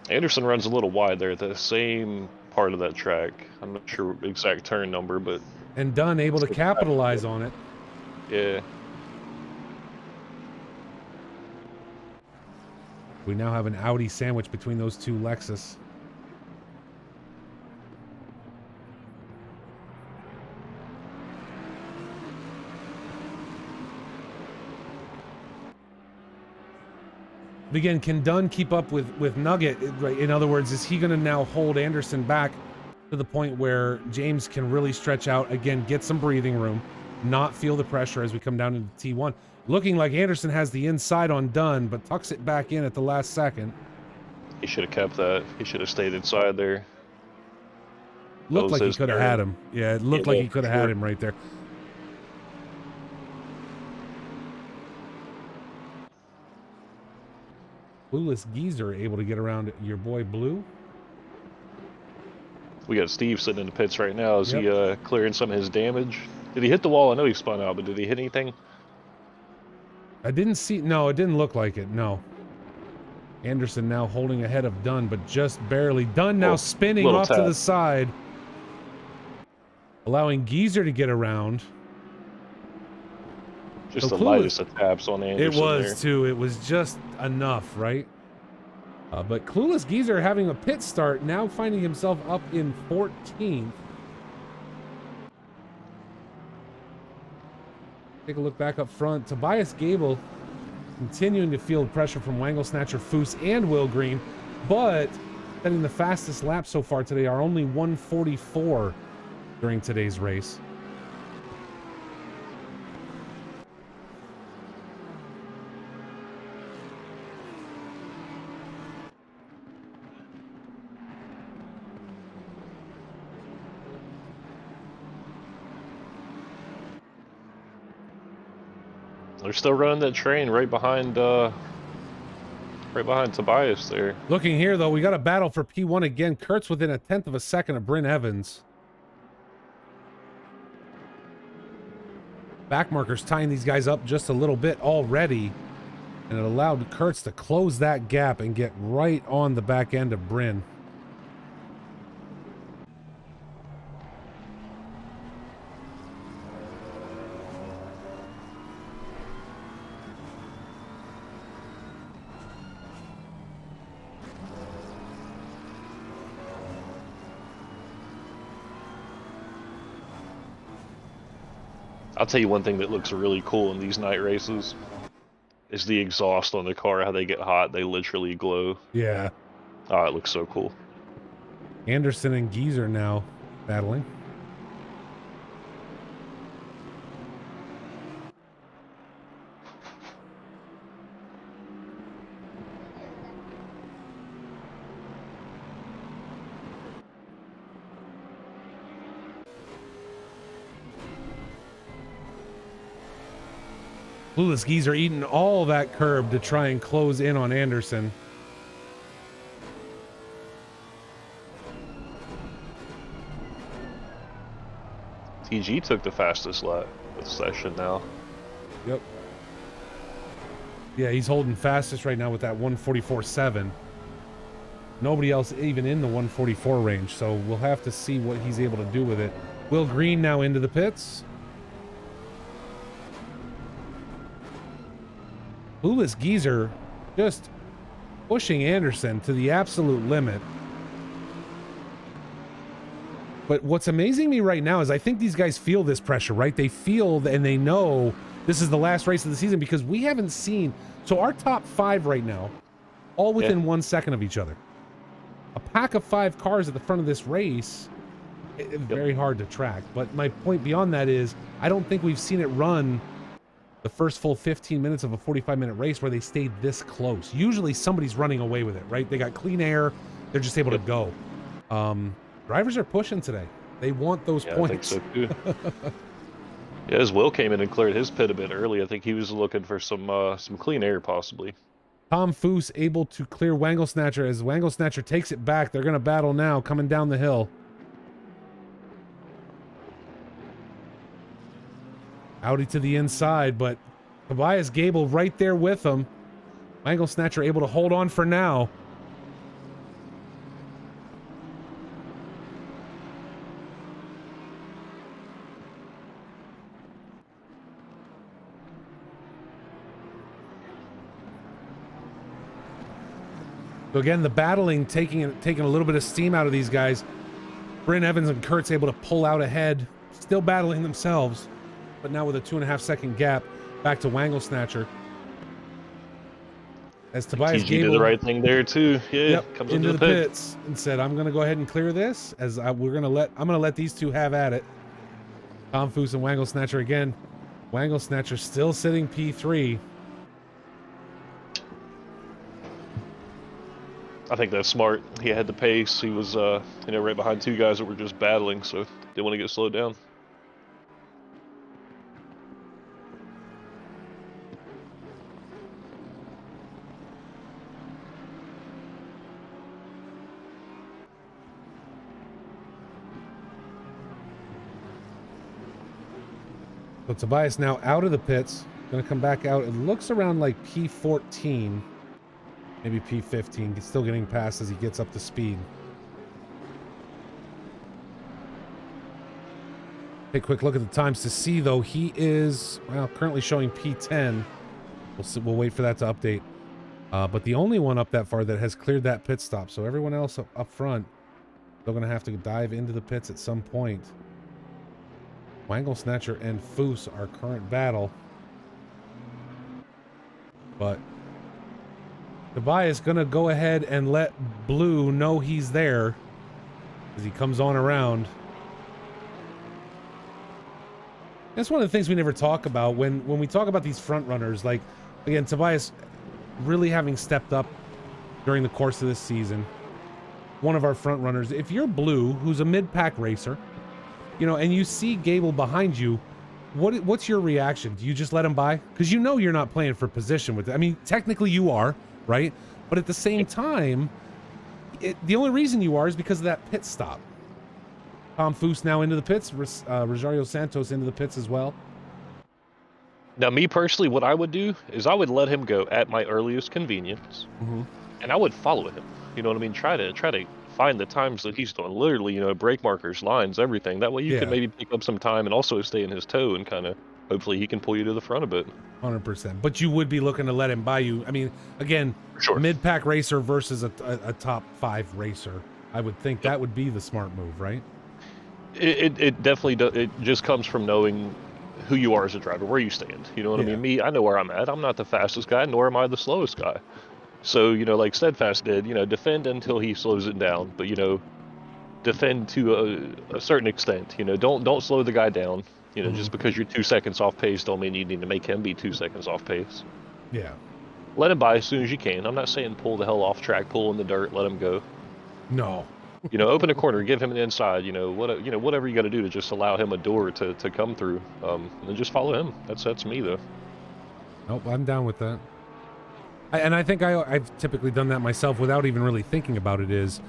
Anderson runs a little wide there at the same part of that track. I'm not sure exact turn number, but... And Dunn able to capitalize on it. Yeah. We now have an Audi sandwich between those two Lexus. But again, can Dunn keep up with Nugget? Right? In other words, is he going to now hold Anderson back to the point where James can really stretch out, again, get some breathing room, not feel the pressure as we come down into T1? Looking like Anderson has the inside on Dunn, but tucks it back in at the last second. He should have kept that. He should have stayed inside there. Looked like he could have had him. Yeah, it looked like he could have had sure. him right there. Clueless Geezer able to get around your boy Blue. We got Steve sitting in the pits right now. Is he clearing some of his damage? Did he hit the wall? I know he spun out, but did he hit anything? I didn't see. No, it didn't look like it. No. Anderson now holding ahead of Dunn, but just barely. Dunn now spinning off to the side, allowing Geezer to get around. Just the lightest of taps on Anderson. It was there. too. It was just enough, right? But Clueless Geezer having a pit start, now finding himself up in 14th. Take a look back up front. Tobias Gable continuing to field pressure from Wangle Snatcher, Foose, and Will Green, but setting the fastest lap so far today are only 1:44 during today's race. They're still running that train right behind Tobias there. Looking here, though, we got a battle for P1 again. Kurt's within 1/10 of a second of Bryn Evans. Backmarkers tying these guys up just a little bit already, and it allowed Kurtz to close that gap and get right on the back end of Bryn. I'll tell you one thing that looks really cool in these night races is the exhaust on the car. How they get hot, they literally glow. Yeah. Oh, it looks so cool. Anderson and Geezer now battling. Clueless Geezer eating all that curb to try and close in on Anderson. TG took the fastest lap of the session now. Yep. Yeah, he's holding fastest right now with that 1:44.7. Nobody else even in the 1:44 range, so we'll have to see what he's able to do with it. Will Green now into the pits. Clueless Geezer just pushing Anderson to the absolute limit. But what's amazing me right now is I think these guys feel this pressure, right? They feel and they know this is the last race of the season because we haven't seen. So our top 5 right now, all within 1 second of each other. A pack of 5 cars at the front of this race, very hard to track. But my point beyond that is I don't think we've seen it run the first full 15 minutes of a 45-minute race where they stayed this close. Usually somebody's running away with it, right? They got clean air. They're just able to go. Drivers are pushing today. They want those points. I think so too. Yeah, as Will came in and cleared his pit a bit early, I think he was looking for some clean air possibly. Tom Foose able to clear Wangle Snatcher as Wangle Snatcher takes it back. They're going to battle now coming down the hill. Audi to the inside, but Tobias Gable right there with him. Wangle Snatcher able to hold on for now. So again, the battling taking a little bit of steam out of these guys. Bryn Evans and Kurt's able to pull out ahead, still battling themselves, but now with a 2.5 second gap back to Wangle Snatcher. As Tobias Gable did the right thing there too. Yeah, comes into the pits and said, "I'm going to go ahead and clear this. I'm going to let these two have at it." Tom Foose and Wangle Snatcher again. Wangle Snatcher still sitting P3. I think that's smart. He had the pace. He was, right behind 2 guys that were just battling, so didn't want to get slowed down. So Tobias now out of the pits. Going to come back out. It looks around like P14. Maybe P15. He's still getting past as he gets up to speed. Take a quick look at the times to see, though. He is, well, currently showing P10. We'll wait for that to update. But the only one up that far that has cleared that pit stop. So everyone else up front, they're going to have to dive into the pits at some point. Wangle Snatcher and Foose are current battle. But Tobias gonna go ahead and let Blue know he's there as he comes on around. That's one of the things we never talk about when we talk about these front runners. Like, again, Tobias really having stepped up during the course of this season. One of our front runners. If you're Blue, who's a mid-pack racer, you know, and you see Gable behind you, what's your reaction? Do you just let him by? Because you know you're not playing for position with it. I mean, technically you are, right? But at the same time, the only reason you are is because of that pit stop. Tom Foose now into the pits. Rosario Santos into the pits as well. Now, me personally, what I would do is I would let him go at my earliest convenience, and I would follow him. You know what I mean? Try to find the times that he's doing. Literally, you know, brake markers, lines, everything. That way you can maybe pick up some time and also stay in his toe and kind of hopefully he can pull you to the front a bit. 100%. But you would be looking to let him by you. I mean, again, Sure. mid-pack racer versus a top 5 racer. I would think that would be the smart move, right? It definitely does. It just comes from knowing who you are as a driver, where you stand. You know what I mean? I know where I'm at. I'm not the fastest guy, nor am I the slowest guy. So, you know, like Steadfast did, you know, defend until he slows it down, but, you know, defend to a certain extent. You know, don't slow the guy down. You know, just because you're 2 seconds off pace don't mean you need to make him be 2 seconds off pace. Yeah. Let him by as soon as you can. I'm not saying pull the hell off track, pull in the dirt, let him go. No. You know, open a corner, give him an inside. You know, whatever you got to do to just allow him a door to come through. And then just follow him. That's me though. Nope, I'm down with that. And I think I've typically done that myself without even really thinking about it. Is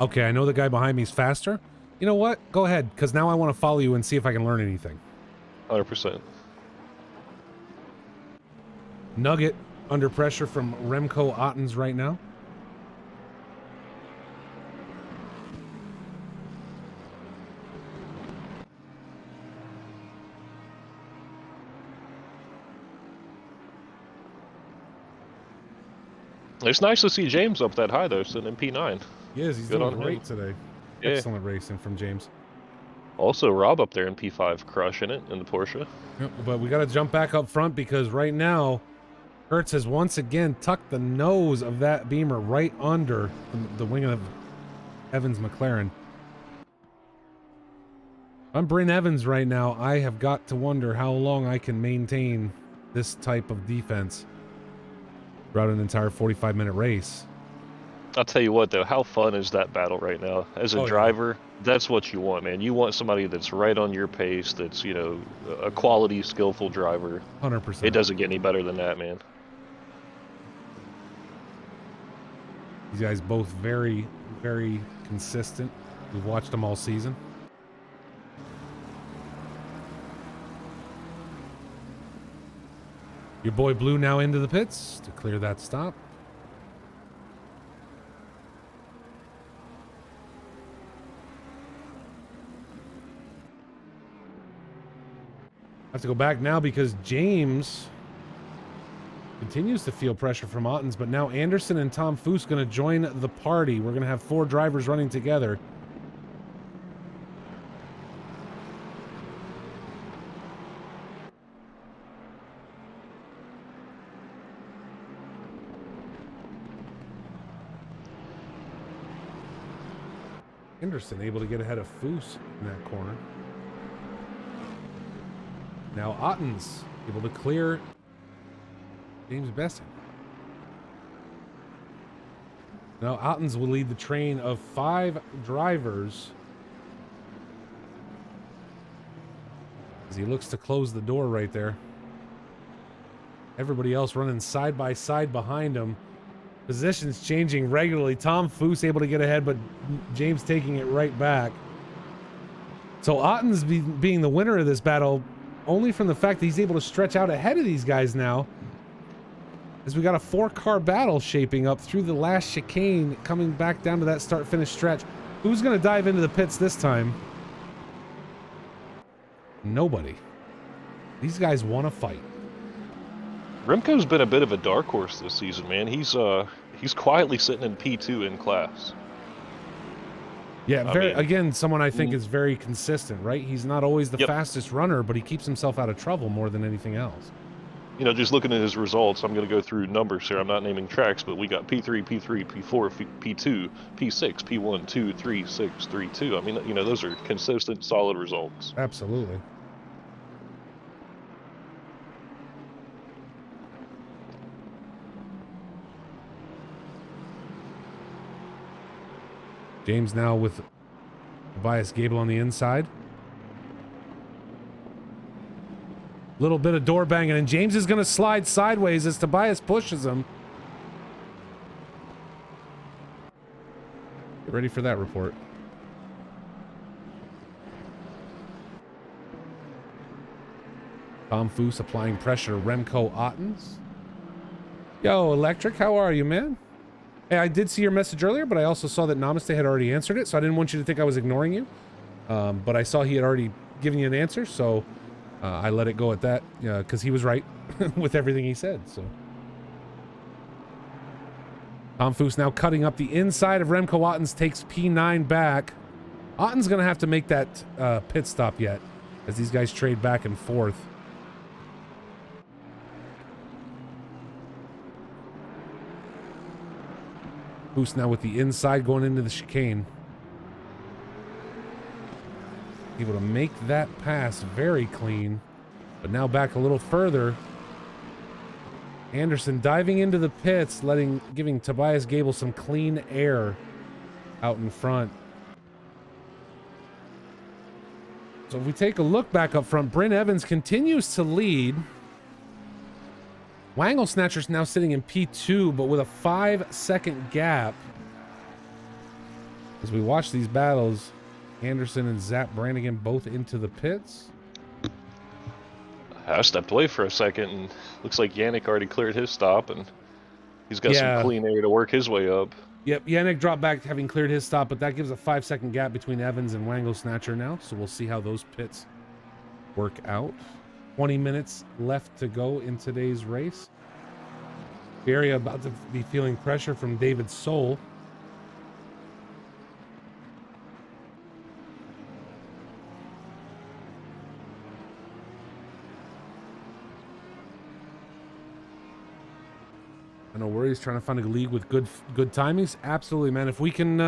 okay, I know the guy behind me is faster. You know what? Go ahead, because now I want to follow you and see if I can learn anything. 100%. Nugget under pressure from Remco Ottens right now. It's nice to see James up that high though, sitting in P9. Yes, he's Good doing on great him. today. Yeah. Excellent racing from James. Also, Rob up there in P5, crushing it in the Porsche. Yep, but we got to jump back up front because right now, Hertz has once again tucked the nose of that Beamer right under the wing of Evans McLaren. I'm Bryn Evans right now. I have got to wonder how long I can maintain this type of defense throughout an entire 45-minute race. I'll tell you what though, how fun is that battle right now? As a driver, that's what you want, man. You want somebody that's right on your pace, that's, you know, a quality, skillful driver. 100%. It doesn't get any better than that, man. These guys both very, very consistent. We've watched them all season. Your boy Blue now into the pits to clear that stop. I have to go back now because James continues to feel pressure from Ottens, but now Anderson and Tom Foose going to join the party. We're going to have 4 drivers running together. Anderson able to get ahead of Foose in that corner. Now Ottens able to clear James Besson. Now Ottens will lead the train of 5 drivers as he looks to close the door right there. Everybody else running side by side behind him. Positions changing regularly. Tom Foose able to get ahead, but James taking it right back. So Ottens being the winner of this battle only from the fact that he's able to stretch out ahead of these guys now, as we got a 4-car battle shaping up through the last chicane, coming back down to that start-finish stretch. Who's going to dive into the pits this time? Nobody. These guys want to fight. Remco's been a bit of a dark horse this season, man. He's quietly sitting in P2 in class. Yeah, again, someone I think is very consistent, right? He's not always the fastest runner, but he keeps himself out of trouble more than anything else. just looking at his results, I'm going to go through numbers here. I'm not naming tracks, but we got P3, P3, P4, P2, P6, P1, 2, 3, 6, 3, 2. I mean, those are consistent, solid results. Absolutely. James now with Tobias Gable on the inside. Little bit of door banging, and James is going to slide sideways as Tobias pushes him. Get ready for that report. Tom Foose applying pressure to Remco Ottens. Yo, Electric, how are you, man? Hey, I did see your message earlier, but I also saw that Namaste had already answered it, so I didn't want you to think I was ignoring you. But I saw he had already given you an answer, so I let it go at that, because he was right with everything he said. So Tom Foose now cutting up the inside of Remco Ottens, takes P9 back. Otten's going to have to make that pit stop yet, as these guys trade back and forth. Foose now with the inside going into the chicane. Able to make that pass very clean, but now back a little further. Anderson diving into the pits, giving Tobias Gable some clean air out in front. So if we take a look back up front, Bryn Evans continues to lead. Wangle Snatcher's now sitting in P2, but with a 5-second gap. As we watch these battles, Anderson and Zap Brannigan both into the pits. I stepped away for a second, and looks like Yannick already cleared his stop, and he's got some clean air to work his way up. Yep, Yannick dropped back having cleared his stop, but that gives a 5-second gap between Evans and Wangle Snatcher now, so we'll see how those pits work out. 20 minutes left to go in today's race. The area about to be feeling pressure from David Soul. I know Worry's trying to find a league with good timings. Absolutely, man. If we can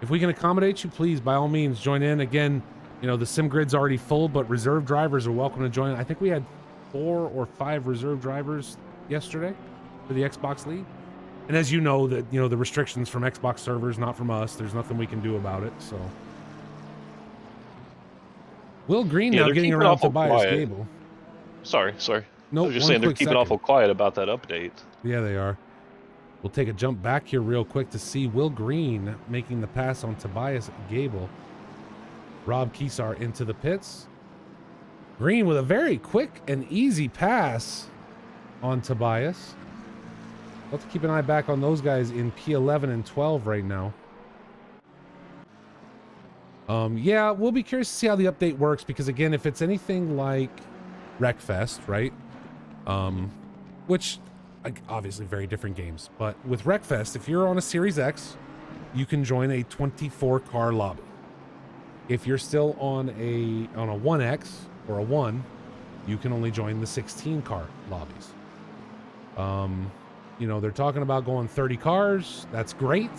accommodate you, please, by all means, join in. Again, the sim grid's already full, but reserve drivers are welcome to join. I think we had 4 or 5 reserve drivers yesterday for the Xbox League. And as you know, that the restrictions from Xbox servers, not from us. There's nothing we can do about it. So, Will Green now getting around Tobias Gable. Sorry. No, I was just saying they're keeping awful quiet about that update. Yeah, they are. We'll take a jump back here real quick to see Will Green making the pass on Tobias Gable. Rob Kesar into the pits. Green with a very quick and easy pass on Tobias. We'll have to keep an eye back on those guys in P11 and 12 right now. Yeah, we'll be curious to see how the update works, because again, if it's anything like Wreckfest, right? Which obviously very different games, but with Wreckfest, if you're on a Series X, you can join a 24 car lobby. If you're still on a 1X or a 1, you can only join the 16 car lobbies. They're talking about going 30 cars. That's great.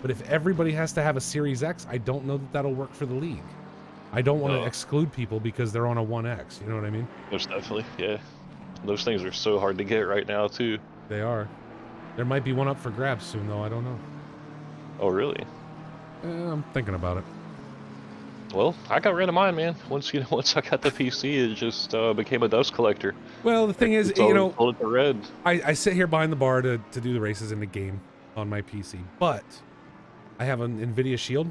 But if everybody has to have a Series X, I don't know that that'll work for the league. I don't want to exclude people because they're on a 1X. You know what I mean? Most definitely, yeah. Those things are so hard to get right now, too. They are. There might be one up for grabs soon, though. I don't know. Oh, really? I'm thinking about it. Well, I got rid of mine, man. Once I got the PC, it just became a dust collector. Well, the thing is, pulled it to red. I sit here behind the bar to do the races in the game on my PC, but I have an NVIDIA Shield.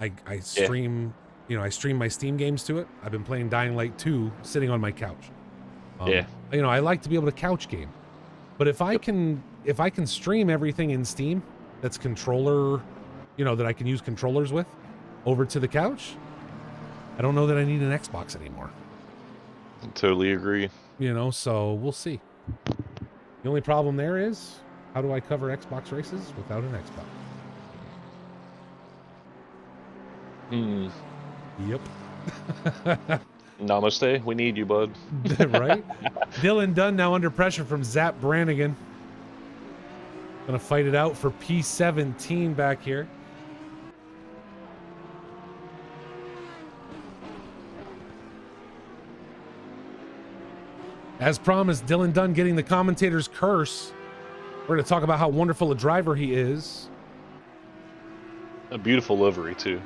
I stream, I stream my Steam games to it. I've been playing Dying Light 2 sitting on my couch. I like to be able to couch game, but if I can stream everything in Steam that's controller, that I can use controllers with over to the couch, I don't know that I need an Xbox anymore. I totally agree. So we'll see. The only problem there is, how do I cover Xbox races without an Xbox? Yep. Namaste. We need you, bud. Right? Dylan Dunn now under pressure from Zap Brannigan. Gonna fight it out for P17 back here. As promised, Dylan Dunn getting the commentator's curse. We're going to talk about how wonderful a driver he is. A beautiful livery, too.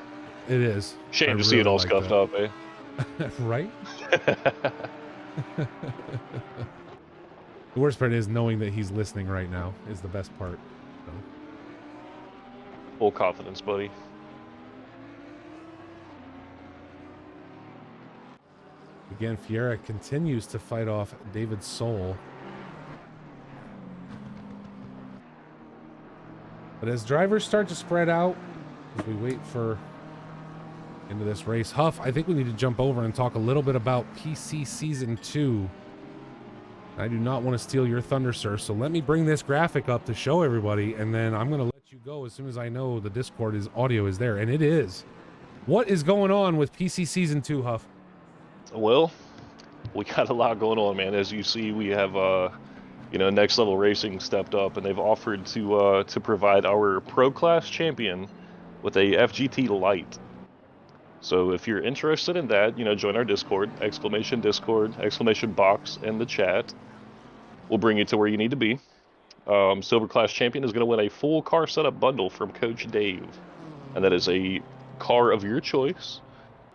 It is. Shame to see it all scuffed up, eh? Right? The worst part is knowing that he's listening right now is the best part. So. Full confidence, buddy. Again, Fiera continues to fight off David Soul. But as drivers start to spread out, as we wait for into this race, Huff, I think we need to jump over and talk a little bit about PC Season 2. I do not want to steal your thunder, sir, so let me bring this graphic up to show everybody, and then I'm going to let you go as soon as I know the Discord audio is there, and it is. What is going on with PC Season 2, Huff? Well, we got a lot going on, man. As you see, we have Next Level Racing stepped up, and they've offered to provide our Pro Class champion with a FGT Lite. So if you're interested in that, join our Discord, !Discord, !box in the chat. We'll bring you to where you need to be. Silver Class champion is going to win a full car setup bundle from Coach Dave, and that is a car of your choice.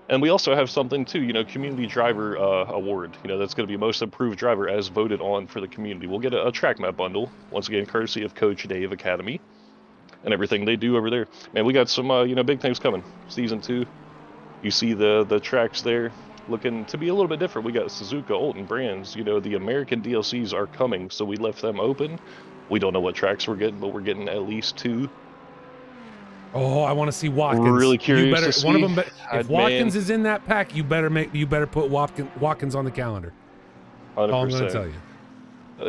And we also have something too, community driver award. That's going to be most improved driver as voted on for the community. We'll get a track map bundle, once again, courtesy of Coach Dave Academy and everything they do over there. Man, we got some, big things coming. Season 2, you see the tracks there looking to be a little bit different. We got Suzuka, Olton brands. The American DLCs are coming, so we left them open. We don't know what tracks we're getting, but we're getting at least 2. Oh, I want to see Watkins. We're really curious You better, to see. one of them. If Watkins Man. is in that pack, you better put Watkins on the calendar. 100%. That's all I'm going to tell you.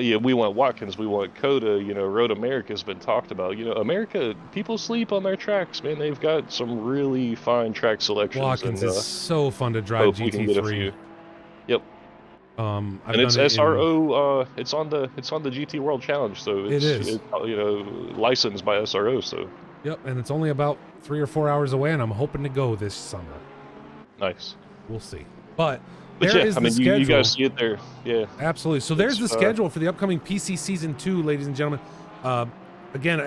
Yeah, we want Watkins, we want Coda, Road America's been talked about. America, people sleep on their tracks, man. They've got some really fine track selections. Watkins and, is so fun to drive we can get a few. GT3. Yep. And it's SRO. It's on the GT World Challenge, so it's licensed by SRO. So. Yep, and it's only about 3 or 4 hours away, and I'm hoping to go this summer. Nice. We'll see. But yeah, the schedule. You guys see it there. Yeah. Absolutely. So there's the schedule for the upcoming PC Season 2, ladies and gentlemen. Again, !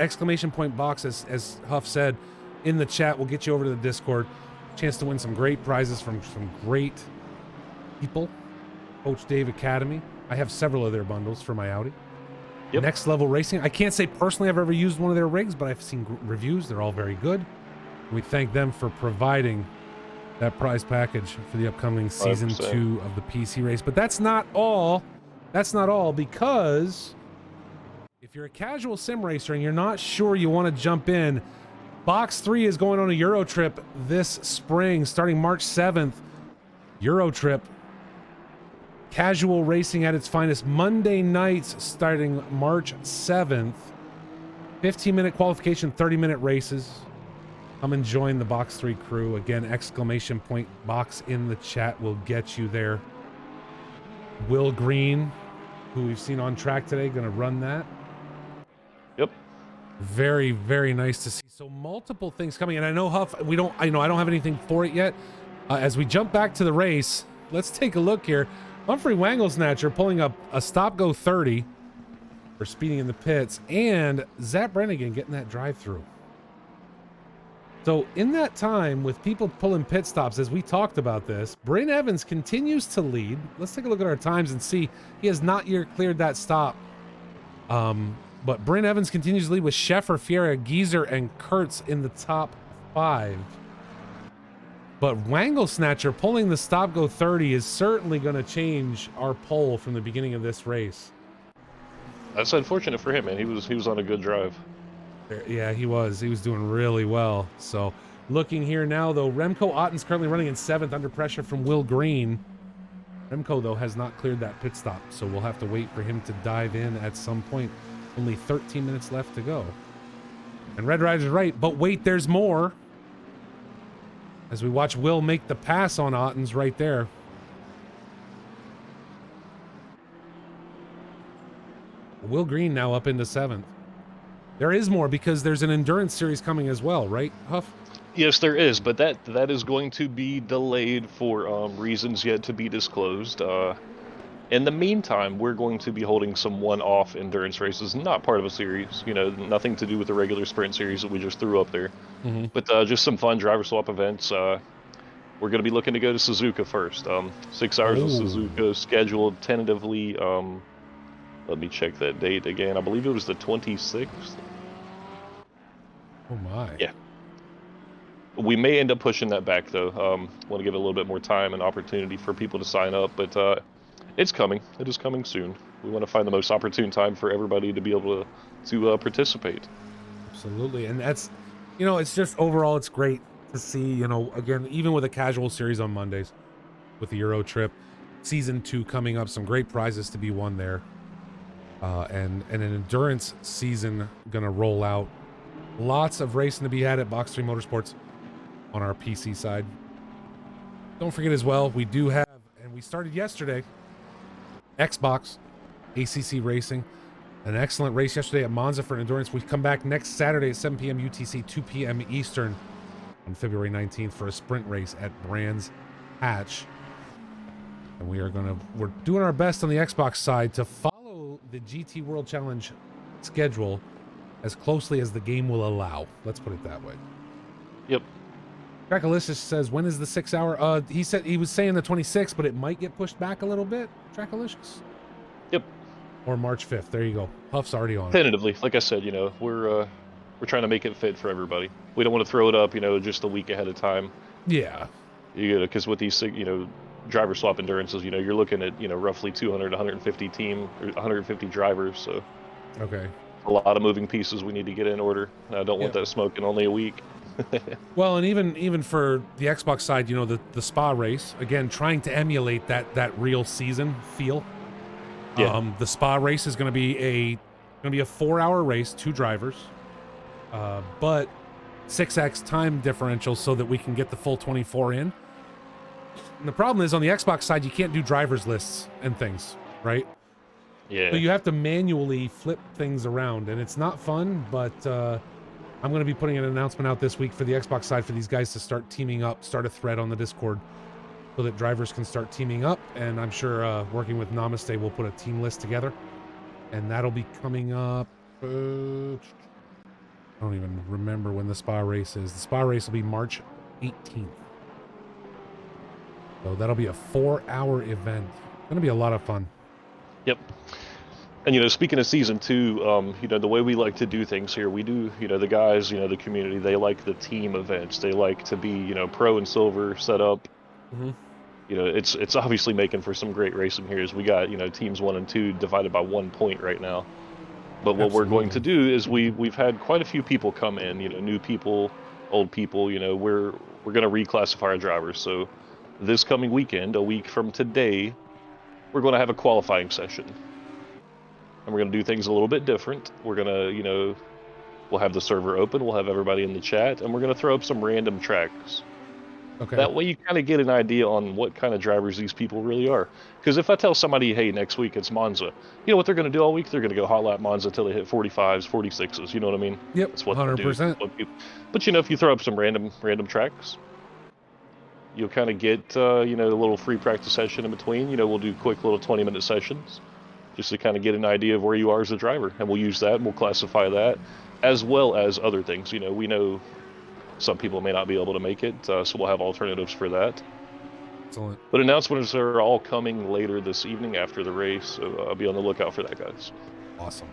Box, as Huff said, in the chat. We'll get you over to the Discord. Chance to win some great prizes from some great people. Coach Dave Academy. I have several of their bundles for my Audi. Yep. Next Level Racing. I can't say personally I've ever used one of their rigs, but I've seen reviews. They're all very good. We thank them for providing that prize package for the upcoming Season 100%. 2 of the PC race. But that's not all. That's not all, because if you're a casual sim racer and you're not sure you want to jump in, Box 3 is going on a Euro trip this spring, starting March 7th. Euro trip. Casual racing at its finest. Monday nights starting March 7th. 15-minute qualification, 30-minute races. Come and join the Box 3 crew. Again, ! Box in the chat will get you there. Will Green, who we've seen on track today, going to run that. Yep. Very, very nice to see. So multiple things coming. And I know, Huff, I don't have anything for it yet. As we jump back to the race, let's take a look here. Humphrey Wanglesnatcher pulling up a stop-go 30 for speeding in the pits, and Zap Brannigan getting that drive-through. So in that time, with people pulling pit stops, as we talked about this, Bryn Evans continues to lead. Let's take a look at our times and see. He has not yet cleared that stop. But Bryn Evans continues to lead with Sheffer, Fiera, Geezer, and Kurtz in the top 5. But Wanglesnatcher pulling the stop-go 30 is certainly going to change our pole from the beginning of this race. That's unfortunate for him, man. He was on a good drive. Yeah, he was. He was doing really well. So looking here now, though, Remco Otten's currently running in 7th under pressure from Will Green. Remco, though, has not cleared that pit stop, so we'll have to wait for him to dive in at some point. Only 13 minutes left to go. And Red Rider's right, but wait, there's more. As we watch Will make the pass on Ottens right there. Will Green now up into 7th. There is more because there's an endurance series coming as well, right, Huff? Yes, there is, but that is going to be delayed for reasons yet to be disclosed. In the meantime, we're going to be holding some one-off endurance races, not part of a series, you know, nothing to do with the regular sprint series that we just threw up there. But just some fun driver swap events. We're going to be looking to go to Suzuka first. 6 hours of Suzuka scheduled tentatively. Let me check that date again. I believe it was the 26th. Oh my. Yeah. We may end up pushing that back though. Want to give it a little bit more time and opportunity for people to sign up, but it's coming. It is coming soon. We want to find the most opportune time for everybody to be able to participate. Absolutely. And that's, you know, it's just overall, it's great to see, you know, again, even with a casual series on Mondays with the Euro Trip, season 2 coming up, some great prizes to be won there. And an endurance season gonna roll out. Lots of racing to be had at Box 3 Motorsports on our PC side. Don't forget as well, we do have, and we started yesterday, Xbox ACC Racing. An excellent race yesterday at Monza for endurance. We come back next Saturday at 7 p.m. UTC, 2 p.m. Eastern on February 19th for a sprint race at Brands Hatch. And we're doing our best on the Xbox side to follow the GT World Challenge schedule as closely as the game will allow. Let's put it that way. Yep. Trackalicious says, when is the 6 hour? He said he was saying the 26th, but it might get pushed back a little bit. Trackalicious. Yep. Or March 5th. There you go. Huff's already on it. Tentatively, like I said, you know, we're trying to make it fit for everybody. We don't want to throw it up, you know, just a week ahead of time. Yeah. You know, because with these, you know, driver swap endurances, you know, you're looking at, you know, roughly 200 to 150 or 150 drivers. So okay. A lot of moving pieces we need to get in order. I don't want that smoke in only a week. Well, and even for the Xbox side, you know, the Spa race, again, trying to emulate that real season feel. Yeah. The Spa race is going to be a 4-hour race, 2 drivers, but 6x time differential so that we can get the full 24 in. And the problem is on the Xbox side, you can't do drivers lists and things, right? Yeah. So you have to manually flip things around, and it's not fun, but I'm going to be putting an announcement out this week for the Xbox side for these guys to start teaming up, start a thread on the Discord so that drivers can start teaming up. And I'm sure working with Namaste, we'll put a team list together, and that'll be coming up. I don't even remember when the Spa race is. The Spa race will be March 18th. So that'll be a 4-hour event. It's going to be a lot of fun. Yep. And, you know, speaking of season 2, you know, the way we like to do things here, we do, you know, the guys, you know, the community, they like the team events. They like to be, you know, pro and silver set up. Mm-hmm. You know, it's obviously making for some great racing here as we got, you know, teams 1 and 2 divided by 1 point right now. But what we're going to do is we've had quite a few people come in, you know, new people, old people, you know, we're going to reclassify our drivers. So this coming weekend, a week from today, we're going to have a qualifying session. And we're going to do things a little bit different. We're going to, you know, we'll have the server open, we'll have everybody in the chat, and we're going to throw up some random tracks. Okay. That way you kind of get an idea on what kind of drivers these people really are. Because if I tell somebody, hey, next week it's Monza, you know what they're going to do all week? They're going to go hot lap Monza until they hit 45s, 46s, you know what I mean? Yep, That's what 100%. they'll do. But, you know, if you throw up some random tracks, you'll kind of get, you know, a little free practice session in between. You know, we'll do quick little 20-minute sessions just to kind of get an idea of where you are as a driver. And we'll use that and we'll classify that as well as other things. You know, we know some people may not be able to make it, so we'll have alternatives for that. Excellent. But announcements are all coming later this evening after the race, so I'll be on the lookout for that, guys. Awesome.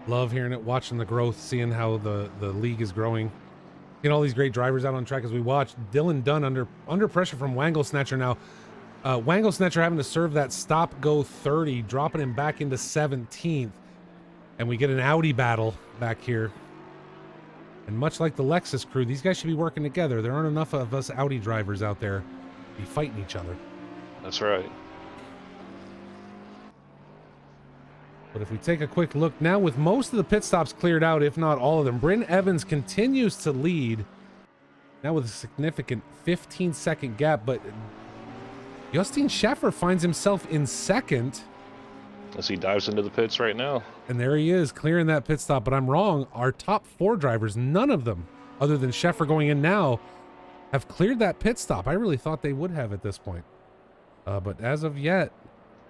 Love hearing it, watching the growth, seeing how the league is growing. Seeing all these great drivers out on track as we watch. Dylan Dunn under pressure from Wangle Snatcher now. Wangle Snatcher having to serve that stop-go 30, dropping him back into 17th. And we get an Audi battle back here. And much like the Lexus crew, these guys should be working together. There aren't enough of us Audi drivers out there to be fighting each other. That's right. But if we take a quick look now, with most of the pit stops cleared out, if not all of them, Bryn Evans continues to lead. Now with a significant 15-second gap, but Justin Schaffer finds himself in second. As he dives into the pits right now. And there he is, clearing that pit stop. But I'm wrong. Our top 4 drivers, none of them, other than Sheffer going in now, have cleared that pit stop. I really thought they would have at this point. But as of yet,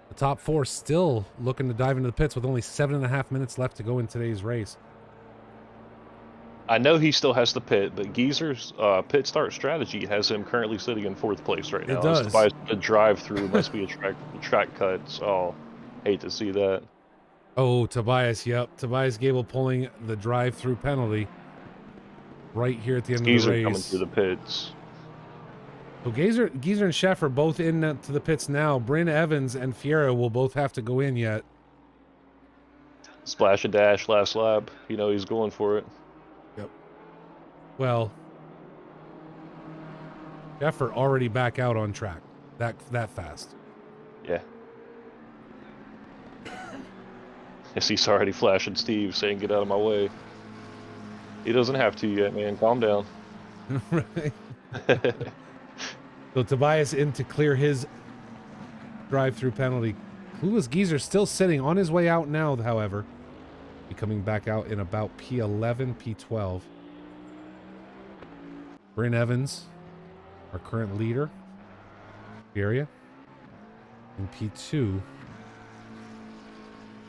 the top 4 still looking to dive into the pits with only 7.5 minutes left to go in today's race. I know he still has the pit, but Geezer's pit start strategy has him currently sitting in 4th place right now. It does. The drive-through must be a track cut. So hate to see that. Oh, Tobias, yep. Tobias Gable pulling the drive-through penalty right here at the end of the Geezer race. coming through the pits. So Geezer and Sheffer both in to the pits now. Bryn Evans and Fiera will both have to go in yet. Splash a dash last lap. You know he's going for it. Yep. Well, Sheffer already back out on track. That fast. Yeah. Yes, he's already flashing Steve, saying, "Get out of my way." He doesn't have to yet, man. Calm down. Right. So Tobias in to clear his drive-through penalty. Clueless Geezer still sitting on his way out now, however. Be coming back out in about P11, P12. Bryn Evans, our current leader. Area. In P2.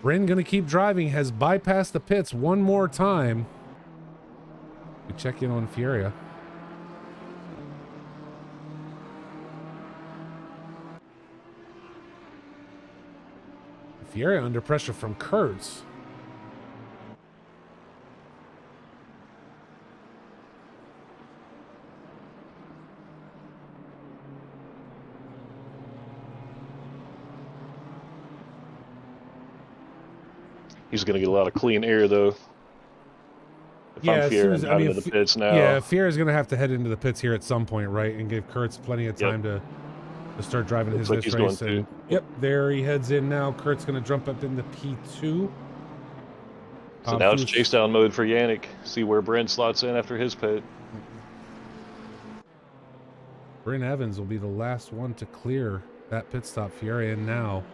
Bryn gonna keep driving, has bypassed the pits one more time. We check in on Fieria. Fieria under pressure from Kurtz. He's going to get a lot of clean air, though. If I'm Fiera and into the pits now. Yeah, Fiera's going to have to head into the pits here at some point, right? And give Kurtz plenty of time to start driving his next race. And, yep, there he heads in now. Kurt's going to jump up into P2. So now it's chase down mode for Yannick. See where Bryn slots in after his pit. Bryn Evans will be the last one to clear that pit stop. Fiera in now.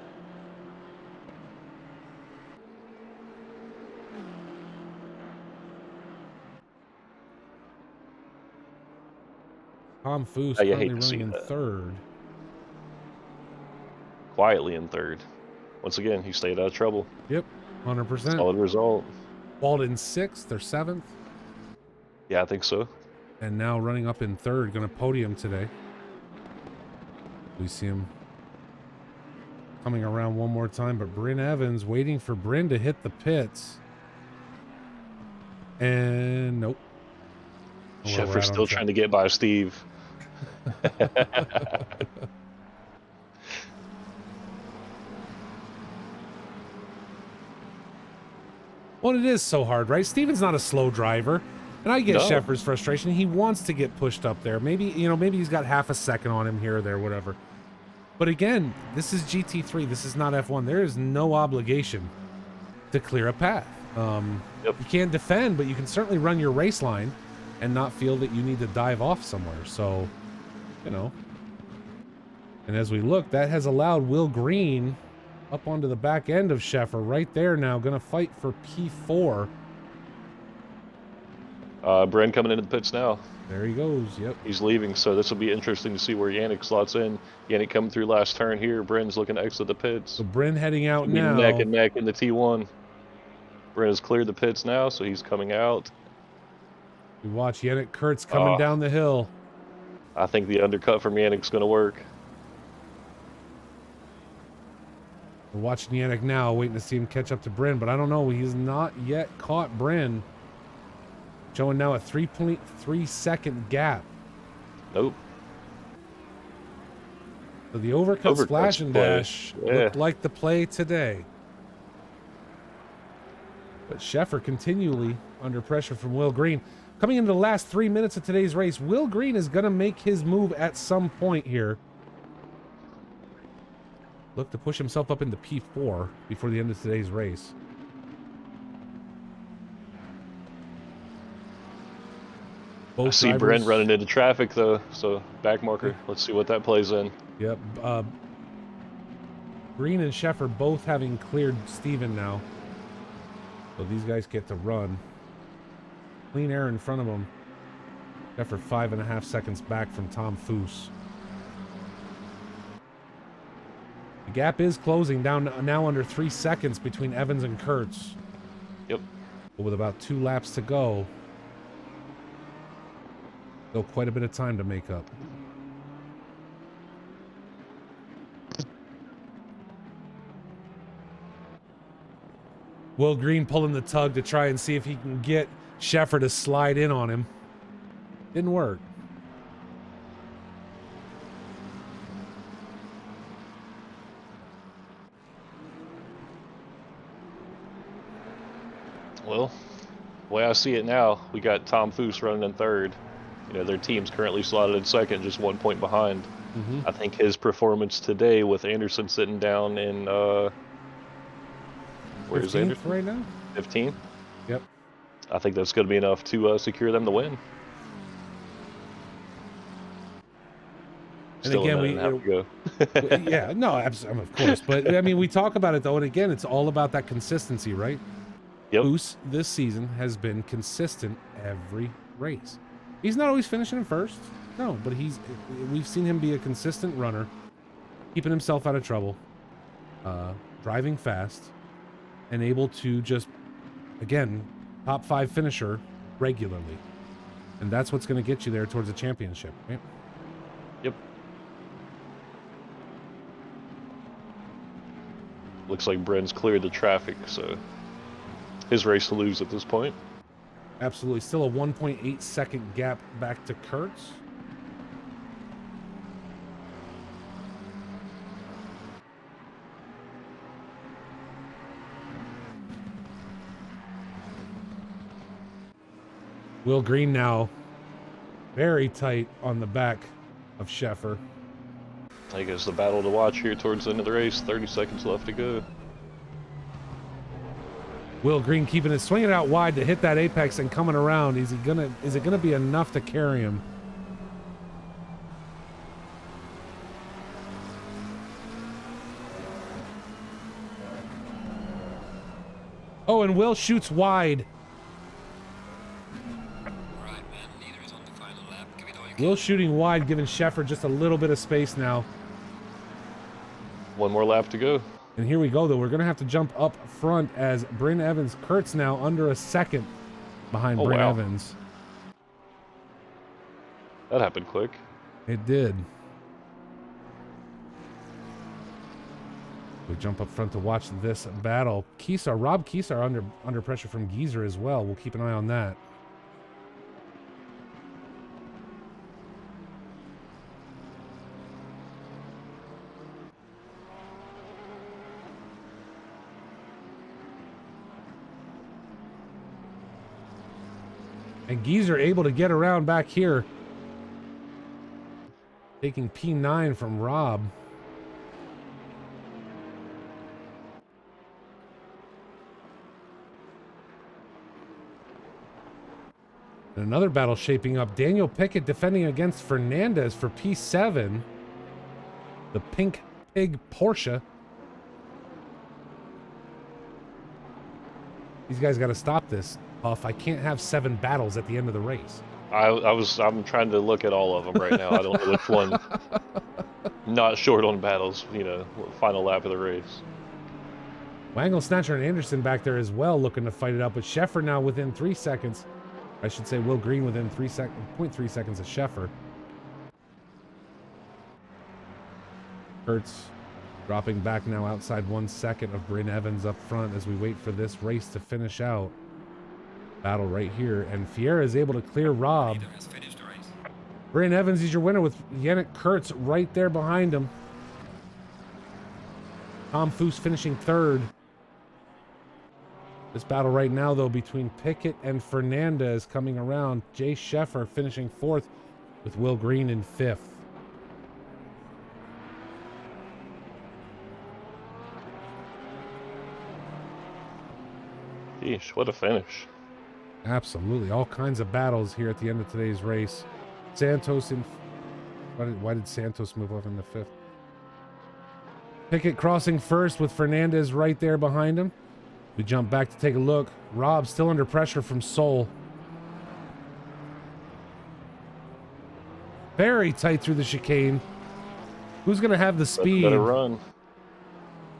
Tom Foose currently running in 3rd. Quietly in 3rd. Once again, he stayed out of trouble. Yep, 100%. Solid result. Walden 6th or 7th. Yeah, I think so. And now running up in 3rd, going to podium today. We see him coming around one more time, but Bryn Evans waiting for Bryn to hit the pits. And nope. Sheffer's still trying to get by Steve. Well, it is so hard, right? Steven's not a slow driver, and I get Sheffer's frustration. He wants to get pushed up there. Maybe he's got half a second on him here or there, whatever. But again, this is GT3. This is not F1. There is no obligation to clear a path. You can't defend, but you can certainly run your race line and not feel that you need to dive off somewhere. So, and as we look, that has allowed Will Green up onto the back end of Sheffer right there now, going to fight for P4. Bryn coming into the pits now. There he goes, yep. He's leaving, so this will be interesting to see where Yannick slots in. Yannick coming through last turn here. Bryn's looking to exit the pits. So Bryn heading out now. Neck and neck in the T1. Bryn has cleared the pits now, so he's coming out. We watch Yannick Kurtz coming down the hill. I think the undercut from Yannick's going to work. We're watching Yannick now, waiting to see him catch up to Bryn, but I don't know. He's not yet caught Bryn. Showing now a 3.3 second gap. Nope. So the overcut splash and dash looked like the play today. But Sheffer continually under pressure from Will Green. Coming into the last 3 minutes of today's race, Will Green is going to make his move at some point here. Look to push himself up into P4 before the end of today's race. I see Bryn running into traffic, though, so back marker. Let's see what that plays in. Yep. Green and Sheffer both having cleared Steven now. So these guys get to run. Clean air in front of them. Sheffer 5.5 seconds back from Tom Foose. The gap is closing down now under 3 seconds between Evans and Kurtz. Yep. But with about 2 laps to go, still quite a bit of time to make up. Will Green pulling the tug to try and see if he can get Sheffer to slide in on him. Didn't work. Well, the way I see it now, we got Tom Foose running in third. You know, their team's currently slotted in second, just 1 point behind. Mm-hmm. I think his performance today with Anderson sitting down in, where is 15th Anderson? right now? 15th? Yep. I think that's going to be enough to secure them the win. And Still again, a minute and a half to go. Yeah, no, absolutely, of course. But I mean, we talk about it though, and again, it's all about that consistency, right? Yep. Foose this season has been consistent every race. He's not always finishing in first, no, but we've seen him be a consistent runner, keeping himself out of trouble, driving fast, and able to just, again, top 5 finisher regularly. And that's what's going to get you there towards a championship, right? Yep. Looks like Bren's cleared the traffic, so his race to lose at this point. Absolutely. Still a 1.8 second gap back to Kurtz. Will Green now very tight on the back of Sheffer. I guess the battle to watch here towards the end of the race. 30 seconds left to go. Will Green keeping it, swinging it out wide to hit that apex and coming around. Is it gonna be enough to carry him? Oh, and Will shoots wide. Right, man. Leader is on the final lap. Give it all you can. Will shooting wide, giving Sheffer just a little bit of space now. One more lap to go. And here we go, though. We're going to have to jump up front as Bryn Evans. Kurtz now under a second behind Bryn wow. Evans. That happened quick. It did. We jump up front to watch this battle. Rob Keesar under pressure from Geezer as well. We'll keep an eye on that. And Geezer able to get around back here. Taking P9 from Rob. And another battle shaping up. Daniel Pickett defending against Fernandez for P7. The Pink Pig Porsche. These guys got to stop this. I can't have 7 battles at the end of the race. I'm trying to look at all of them right now. I don't know which one. Not short on battles, you know, final lap of the race. Wangle, Snatcher, and Anderson back there as well looking to fight it out, but Sheffer now within 3 seconds. I should say Will Green within 0.3 seconds of Sheffer. Kurtz dropping back now outside 1 second of Bryn Evans up front as we wait for this race to finish out. Battle right here, and Fiera is able to clear Rob. Leader has finished the race. Bryn Evans is your winner with Yannick Kurtz right there behind him. Tom Foose finishing 3rd. This battle right now, though, between Pickett and Fernandez coming around. Jay Sheffer finishing 4th with Will Green in 5th. Yeesh, what a finish. Absolutely. All kinds of battles here at the end of today's race. Santos in... Why did Santos move up in the 5th? Pickett crossing first with Fernandez right there behind him. We jump back to take a look. Rob still under pressure from Soul. Very tight through the chicane. Who's going to have the speed? Better run.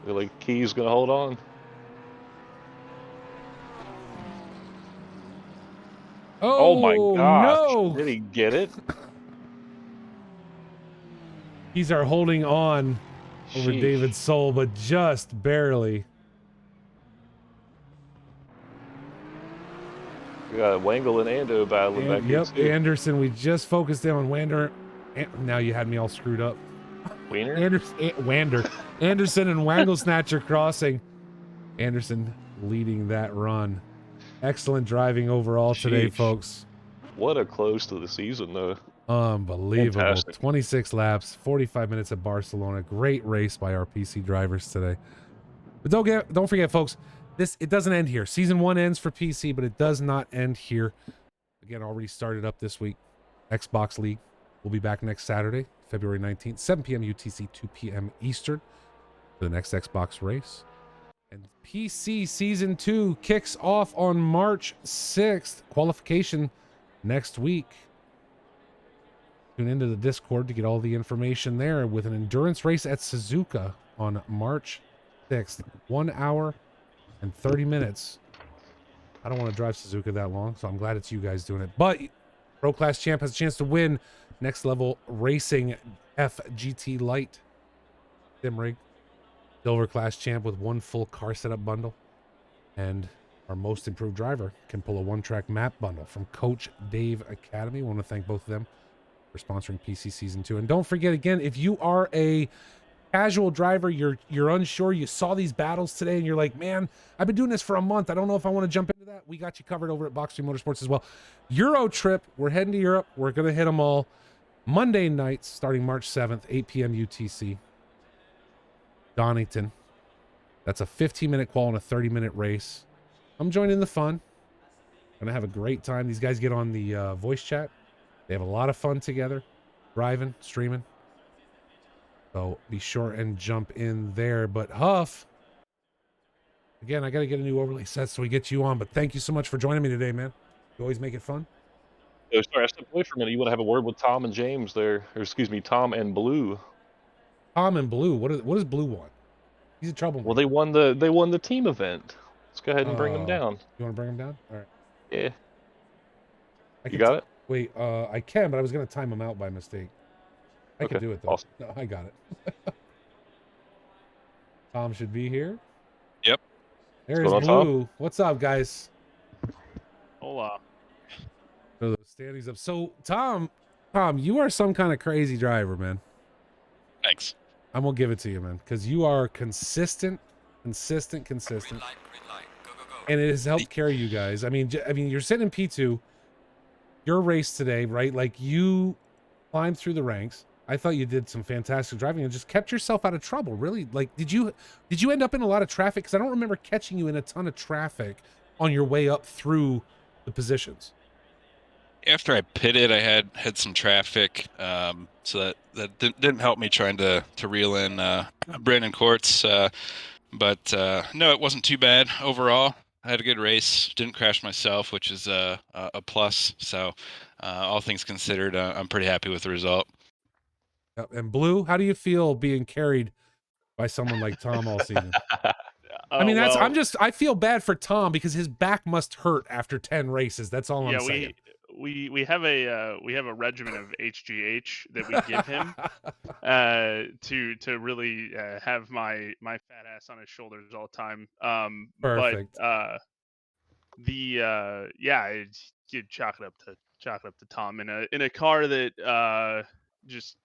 Feel like Key's going to hold on. Oh my gosh. No. Did he get it? He's our holding on over Sheesh. David Soul, but just barely. We got Wangle and Ando battling back here Yep, too. Anderson. We just focused in on Wander. Now you had me all screwed up. Wiener? Anderson and Wangle Snatcher crossing. Anderson leading that run. Excellent driving overall today, Sheesh. folks. What a close to the season, though. Unbelievable. Fantastic. 26 laps, 45 minutes at Barcelona. Great race by our PC drivers today. But don't forget, folks, it doesn't end here. Season 1 ends for PC, but it does not end here. Again, already started up this week. Xbox League. We'll be back next Saturday, February 19th, 7 p.m. UTC, 2 p.m. Eastern for the next Xbox race. And PC Season 2 kicks off on March 6th. Qualification next week. Tune into the Discord to get all the information there with an endurance race at Suzuka on March 6th. 1 hour and 30 minutes. I don't want to drive Suzuka that long, so I'm glad it's you guys doing it. But Pro Class Champ has a chance to win Next Level Racing FGT Lite sim rig. Silver Class Champ with 1 full car setup bundle. And our most improved driver can pull a 1-track map bundle from Coach Dave Academy. I want to thank both of them for sponsoring PC Season 2. And don't forget, again, if you are a casual driver, you're unsure, you saw these battles today and you're like, man, I've been doing this for a month, I don't know if I want to jump into that. We got you covered over at Box 3 Motorsports as well. Euro trip, we're heading to Europe. We're going to hit them all Monday nights starting March 7th, 8 p.m. UTC. Donington. That's a 15-minute qual and a 30-minute race. I'm joining the fun. Gonna have a great time. These guys get on the voice chat. They have a lot of fun together, driving, streaming. So be sure and jump in there. But Huff, again, I got to get a new overlay set so we get you on. But thank you so much for joining me today, man. You always make it fun. Oh, sorry, I stepped away for a minute. You want to have a word with Tom and James there, or excuse me, Tom and Blue. Tom and Blue. What does Blue want? He's in trouble. Well, they won the team event. Let's go ahead and bring them down. You want to bring him down? All right. Yeah. You got it? Wait, I can, but I was going to time him out by mistake. I can do it, though. Awesome. No, I got it. Tom should be here. Yep. There's Blue. Tom? What's up, guys? Hola. So the standings up. So, Tom, you are some kind of crazy driver, man. Thanks. I'm going to give it to you, man, because you are consistent. Green light, green light. Go, go, go. And it has helped carry you guys. I mean, you're sitting in P2. Your race today, right? Like, you climbed through the ranks. I thought you did some fantastic driving and just kept yourself out of trouble. Really? Like, did you end up in a lot of traffic? Because I don't remember catching you in a ton of traffic on your way up through the positions. After I pitted, I had some traffic, so that didn't help me trying to reel in Brandon Courts. But no, it wasn't too bad overall. I had a good race. Didn't crash myself, which is a plus. So all things considered, I'm pretty happy with the result. And Blue, how do you feel being carried by someone like Tom all season? I mean, I feel bad for Tom because his back must hurt after 10 races. That's all I'm saying. We have a regimen of HGH that we give him to really have my fat ass on his shoulders all the time. Perfect. But you chalk it up to Tom in a car that just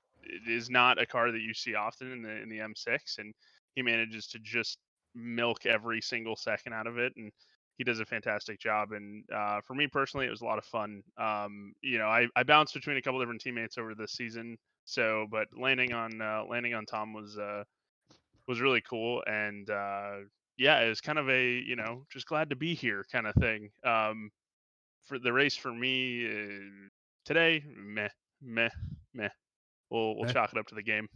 is not a car that you see often in the M6, and he manages to just milk every single second out of it, and he does a fantastic job. And for me personally, it was a lot of fun. I bounced between a couple different teammates over this season, but landing on Tom was really cool. And it was kind of a just glad to be here kind of thing. For the race for me today, meh. We'll chalk it up to the game.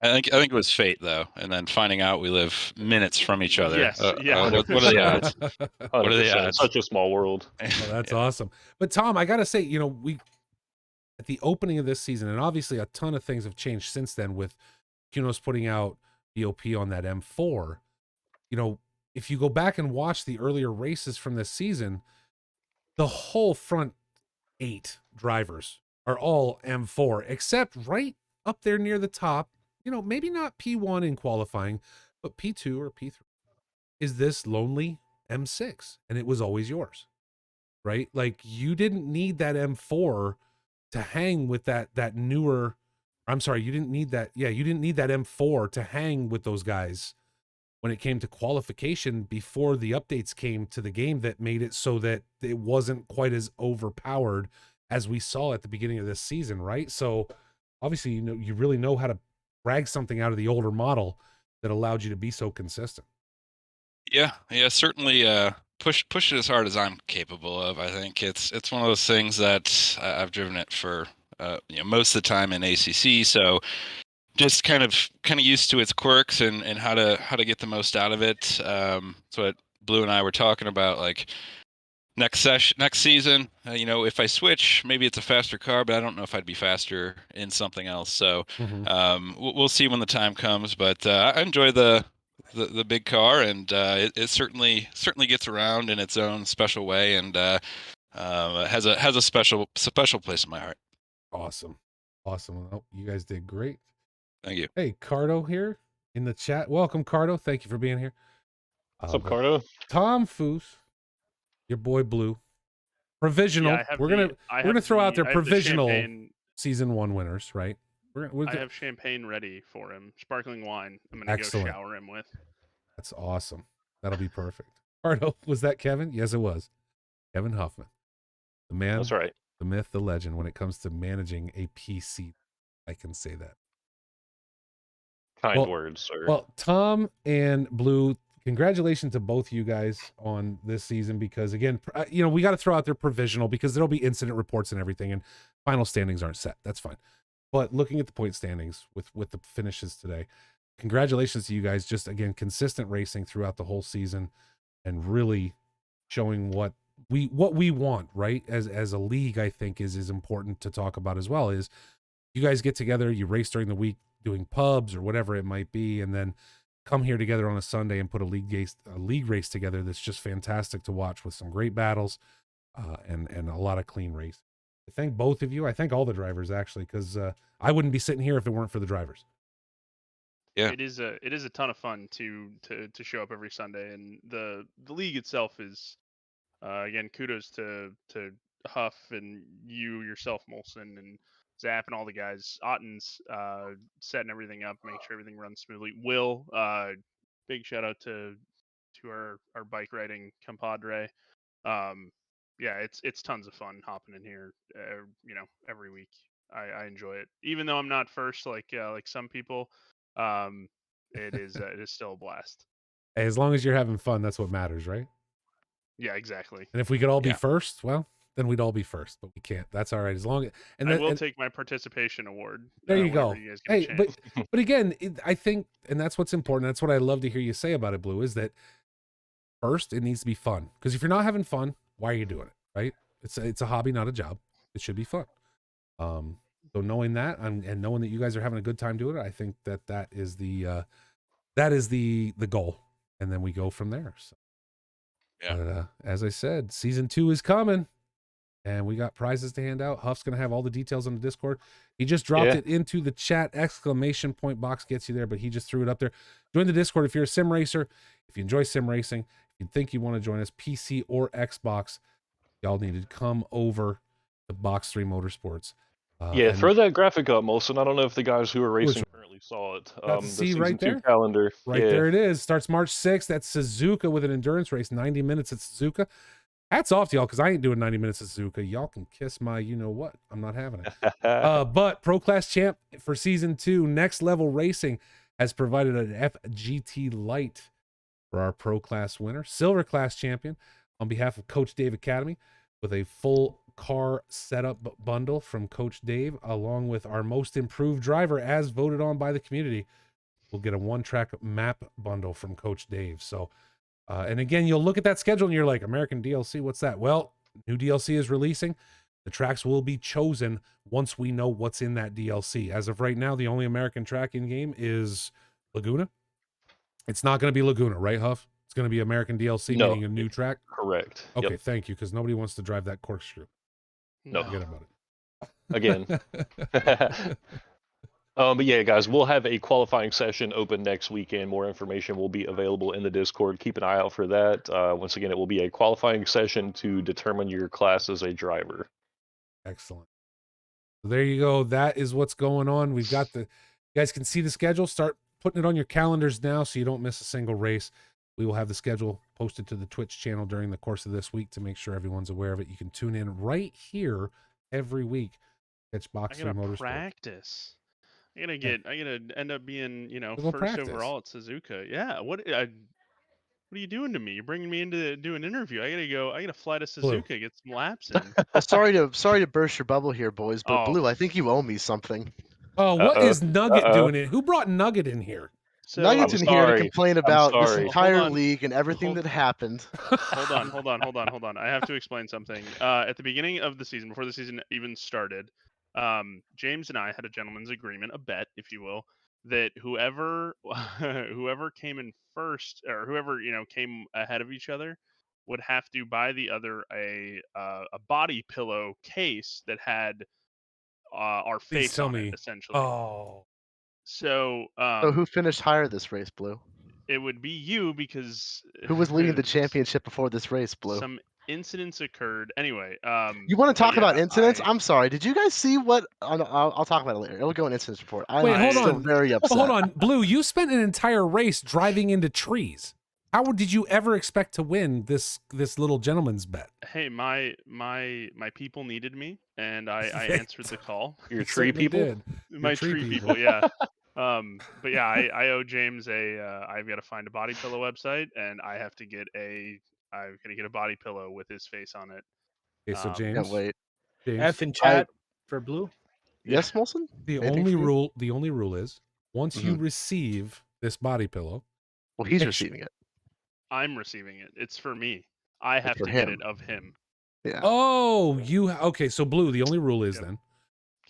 I think it was fate though, and then finding out we live minutes from each other. Yes, yeah. What are the odds? 100%. What are the odds? Such a small world. Oh, that's Yeah. awesome. But Tom, I gotta say, we at the opening of this season, and obviously a ton of things have changed since then with Kunos putting out BOP on that M4. If you go back and watch the earlier races from this season, the whole front 8 drivers are all M4, except right up there near the top, maybe not P1 in qualifying, but P2 or P3 is this lonely M6, and it was always yours, right? Like, you didn't need that M4 to hang with that newer. I'm sorry, you didn't need that. Yeah, you didn't need that M4 to hang with those guys when it came to qualification before the updates came to the game that made it so that it wasn't quite as overpowered as we saw at the beginning of this season, right? So obviously, you really know how to drag something out of the older model that allowed you to be so consistent. Yeah, certainly. Push it as hard as I'm capable of. I think it's one of those things that I've driven it for most of the time in ACC. So just kind of used to its quirks and how to get the most out of it. That's what Blue and I were talking about. Like next season, if I switch, maybe it's a faster car, but I don't know if I'd be faster in something else. So we'll see when the time comes. But I enjoy the big car, and it certainly gets around in its own special way, and has a special place in my heart. Awesome. Oh, you guys did great. Thank you. Hey, Cardo here in the chat. Welcome, Cardo. Thank you for being here. What's up, Cardo? Tom Foose, your boy Blue, provisional. Yeah, we're gonna throw out their provisional champagne. season 1 winners, right? I have champagne ready for him. Sparkling wine. I'm gonna Excellent. go shower him with. That's awesome. That'll be perfect. Cardo, was that Kevin? Yes, it was. Kevin Huffman, the man, That's right. the myth, the legend. When it comes to managing a PC, I can say that. Kind words, sir. Well, Tom and Blue, congratulations to both you guys on this season, because again, we got to throw out their provisional because there'll be incident reports and everything, and final standings aren't set. That's fine. But looking at the point standings with the finishes today, congratulations to you guys. Just again, consistent racing throughout the whole season and really showing what we want, right? As a league, I think is important to talk about as well. Is you guys get together, you race during the week, doing pubs or whatever it might be, and then come here together on a Sunday and put a league race together that's just fantastic to watch, with some great battles and a lot of clean race. I thank both of you. I thank all the drivers, actually, because I wouldn't be sitting here if it weren't for the drivers. Yeah, it is a ton of fun to show up every Sunday, and the league itself is again, kudos to Huff and you yourself, Molson, and Zap and all the guys. Otten's setting everything up, make sure everything runs smoothly. Will, big shout out to our bike riding compadre. Yeah, it's tons of fun hopping in here, every week. I enjoy it, even though I'm not first like some people. It is still a blast. Hey, as long as you're having fun, that's what matters, right? Yeah, exactly. And if we could all be Yeah. first, well, then we'd all be first, but we can't. That's all right. As long as I will take my participation award. There you go. You guys get a Hey, chance. but again, I think, and that's what's important. That's what I love to hear you say about it, Blue, is that first it needs to be fun. Because if you're not having fun, why are you doing it? Right? It's a hobby, not a job. It should be fun. So knowing that and knowing that you guys are having a good time doing it, I think that is the goal, and then we go from there. So, Yeah. but, as I said, season 2 is coming. And we got prizes to hand out. Huff's going to have all the details on the Discord. He just dropped it into the chat. Exclamation point box gets you there, but he just threw it up there. Join the Discord if you're a sim racer. If you enjoy sim racing, if you think you want to join us, PC or Xbox, y'all need to come over to Box 3 Motorsports. Throw that graphic up, Molson. I don't know if the guys who are racing currently saw it. The season right 2 there? calendar. Right there it is. Starts March 6th. That's Suzuka with an endurance race, 90 minutes at Suzuka. Hats off to y'all, because I ain't doing 90 minutes at Suzuka. Y'all can kiss my you-know-what. I'm not having it. But Pro Class Champ for Season 2, Next Level Racing, has provided an FGT Light for our Pro Class winner. Silver Class Champion, on behalf of Coach Dave Academy, with a full car setup bundle from Coach Dave, along with our most improved driver as voted on by the community. We'll get a one-track map bundle from Coach Dave. So, and again, you'll look at that schedule and you're like, American DLC, what's that? Well, new DLC is releasing. The tracks will be chosen once we know what's in that DLC. As of right now, the only American track in game is Laguna. It's not going to be Laguna, right, Huff? It's going to be American DLC, No, meaning a new track. Correct. Okay, Yep. thank you, because nobody wants to drive that corkscrew. No. Forget about it. Again. But yeah, guys, we'll have a qualifying session open next weekend. More information will be available in the Discord. Keep an eye out for that. Once again, it will be a qualifying session to determine your class as a driver. Excellent. So there you go. That is what's going on. We've got you guys can see the schedule. Start putting it on your calendars now so you don't miss a single race. We will have the schedule posted to the Twitch channel during the course of this week to make sure everyone's aware of it. You can tune in right here every week. Catch Box 3 Motorsport. Practice. I gotta end up being, We'll first practice. overall at Suzuka. Yeah. What are you doing to me? You're bringing me in to do an interview. I gotta fly to Blue. Suzuka, get some laps in. Well, sorry to burst your bubble here, boys, but Oh. Blue, I think you owe me something. Oh, what is Nugget Uh-oh. doing in? Who brought Nugget in here? So Nugget's I'm in here to sorry. complain about this sorry. entire Hold on. league and everything Hold- that happened. hold on. I have to explain something. At the beginning of the season, before the season even started, James and I had a gentleman's agreement, a bet, if you will, that whoever came in first, or whoever came ahead of each other, would have to buy the other a body pillow case that had our Please face tell on me. it, essentially. Oh, So So who finished higher this race, Blue? it would be you, because Who was leading the championship before this race, Blue? some incidents occurred. Anyway, You want to but talk about yeah, incidents? I'm sorry. Did you guys see what? I'll talk about it later. It'll go in incidents report. I'm Wait, hold still on. very upset. hold on. Blue, you spent an entire race driving into trees. How did you ever expect to win this little gentleman's bet? Hey, my people needed me, and I They answered the call. Your They tree certainly people? did. My tree tree people. people, yeah. But yeah, I owe James I've got to find a body pillow website, and I've got to get a body pillow with his face on it. Okay, so Um, James. Can't wait. James, F in chat for Blue. Yes, Molson? the Anything only for you? rule is once you receive this body pillow, Well, he's Picture- receiving it. I'm receiving it. It's for me. I have for to get him. it of him. Yeah. oh, okay. So Blue, the only rule is Yep. then,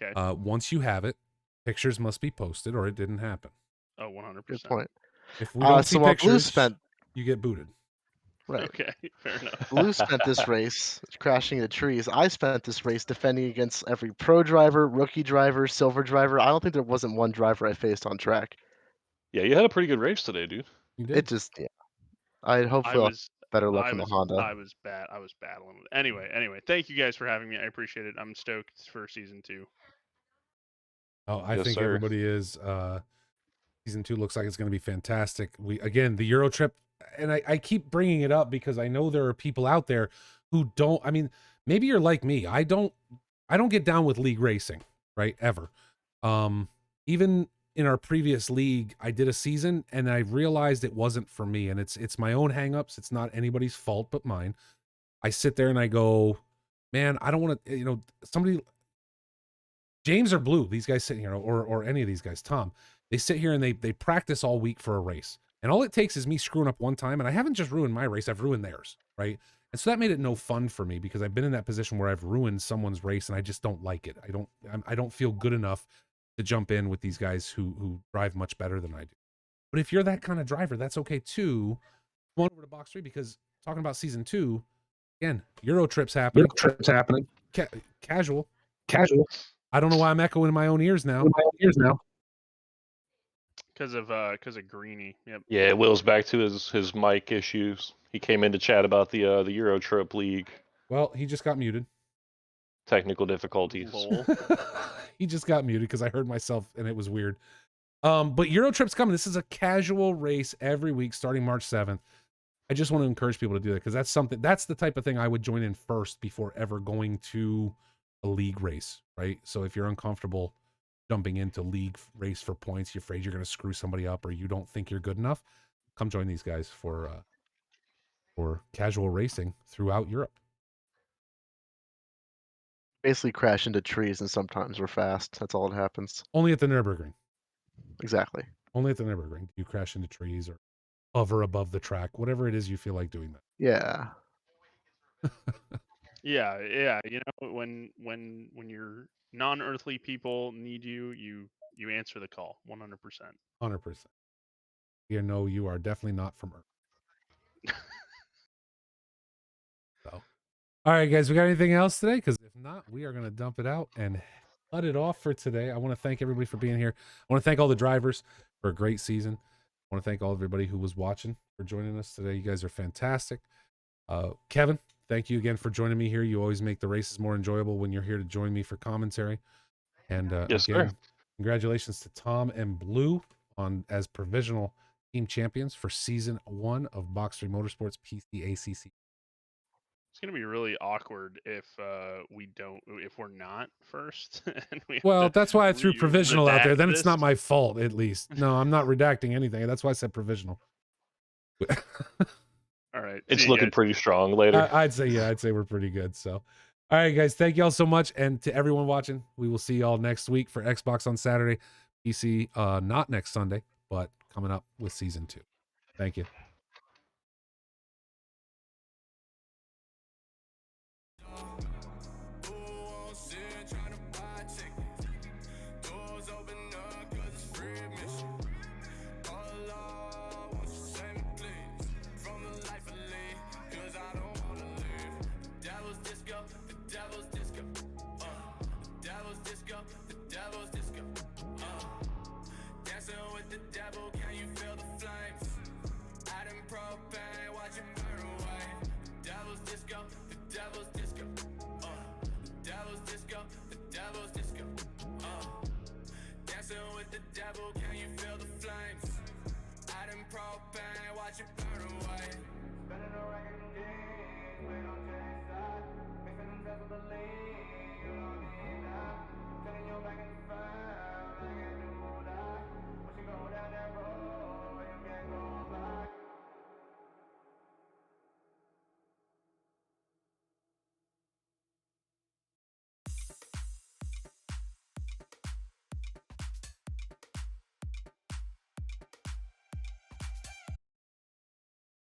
Okay. once you have it, pictures must be posted or it didn't happen. Oh, 100%. Good point. If we don't see so while pictures, Blue spent you get booted. right. Okay, fair enough. Blue spent this race crashing into trees. I spent this race defending against every pro driver, rookie driver, silver driver. I don't think there wasn't one driver I faced on track. Yeah, you had a pretty good race today, dude. You did. It just, yeah. I I hopefully I'll have was better luck I from the was Honda. I was battling with it. Anyway, thank you guys for having me. I appreciate it. I'm stoked for season 2. Oh, I Yes, think sir. everybody is. Season 2 looks like it's going to be fantastic. The Euro trip, and I keep bringing it up because I know there are people out there who don't. I mean, maybe you're like me. I don't get down with league racing, right? Ever. Even in our previous league, I did a season and I realized it wasn't for me. And it's my own hangups. It's not anybody's fault but mine. I sit there and I go, man, I don't want to. Somebody. James or Blue, these guys sitting here, or any of these guys, Tom, they sit here and they practice all week for a race. And all it takes is me screwing up one time. And I haven't just ruined my race, I've ruined theirs, right? And so that made it no fun for me because I've been in that position where I've ruined someone's race and I just don't like it. I don't feel good enough to jump in with these guys who drive much better than I do. But if you're that kind of driver, that's okay too. Come on over to Box 3 because talking about season 2, again, Euro trips happening. Casual. I don't know why I'm echoing in my own ears now. Because of Greeny. Yep. Yeah, Will's back to his mic issues. He came in to chat about the Euro Trip League Well, he just got muted. technical difficulties. Lol. He just got muted because I heard myself and it was weird. But Euro Trip's coming. This is a casual race every week starting March 7th. I just want to encourage people to do that because that's the type of thing I would join in first before ever going to a league race, right? So if you're uncomfortable jumping into league race for points, you're afraid you're going to screw somebody up or you don't think you're good enough, come join these guys for casual racing throughout Europe. Basically crash into trees and sometimes we're fast. That's all that happens. Only at the Nürburgring. Exactly. Only at the Nürburgring. You crash into trees or hover above the track, whatever it is you feel like doing that. Yeah. Yeah, yeah. You know, when your non-earthly people need you, you answer the call 100%. 100%. You know, you are definitely not from Earth. So, all right, guys, we got anything else today? Because if not, we are going to dump it out and cut it off for today. I want to thank everybody for being here. I want to thank all the drivers for a great season. I want to thank all everybody who was watching for joining us today. You guys are fantastic. Kevin, thank you again for joining me here. You always make the races more enjoyable when you're here to join me for commentary. And Yes, again, sir. congratulations to Tom and Blue on as provisional team champions for season 1 of Box 3 Motorsports PCACC. It's gonna be really awkward if we're not first. And we have Well, to that's why I threw provisional out there. redact Then it's not this. my fault, at least. No, I'm not redacting anything. That's why I said provisional. All right, It's see you looking guys. pretty strong later. I'd say we're pretty good. So, all right, guys, thank y'all so much, and to everyone watching, we will see y'all next week for Xbox on Saturday, PC not next Sunday, but coming up with season 2. Thank you. Can you feel the flames? I done propane, watch it burn away.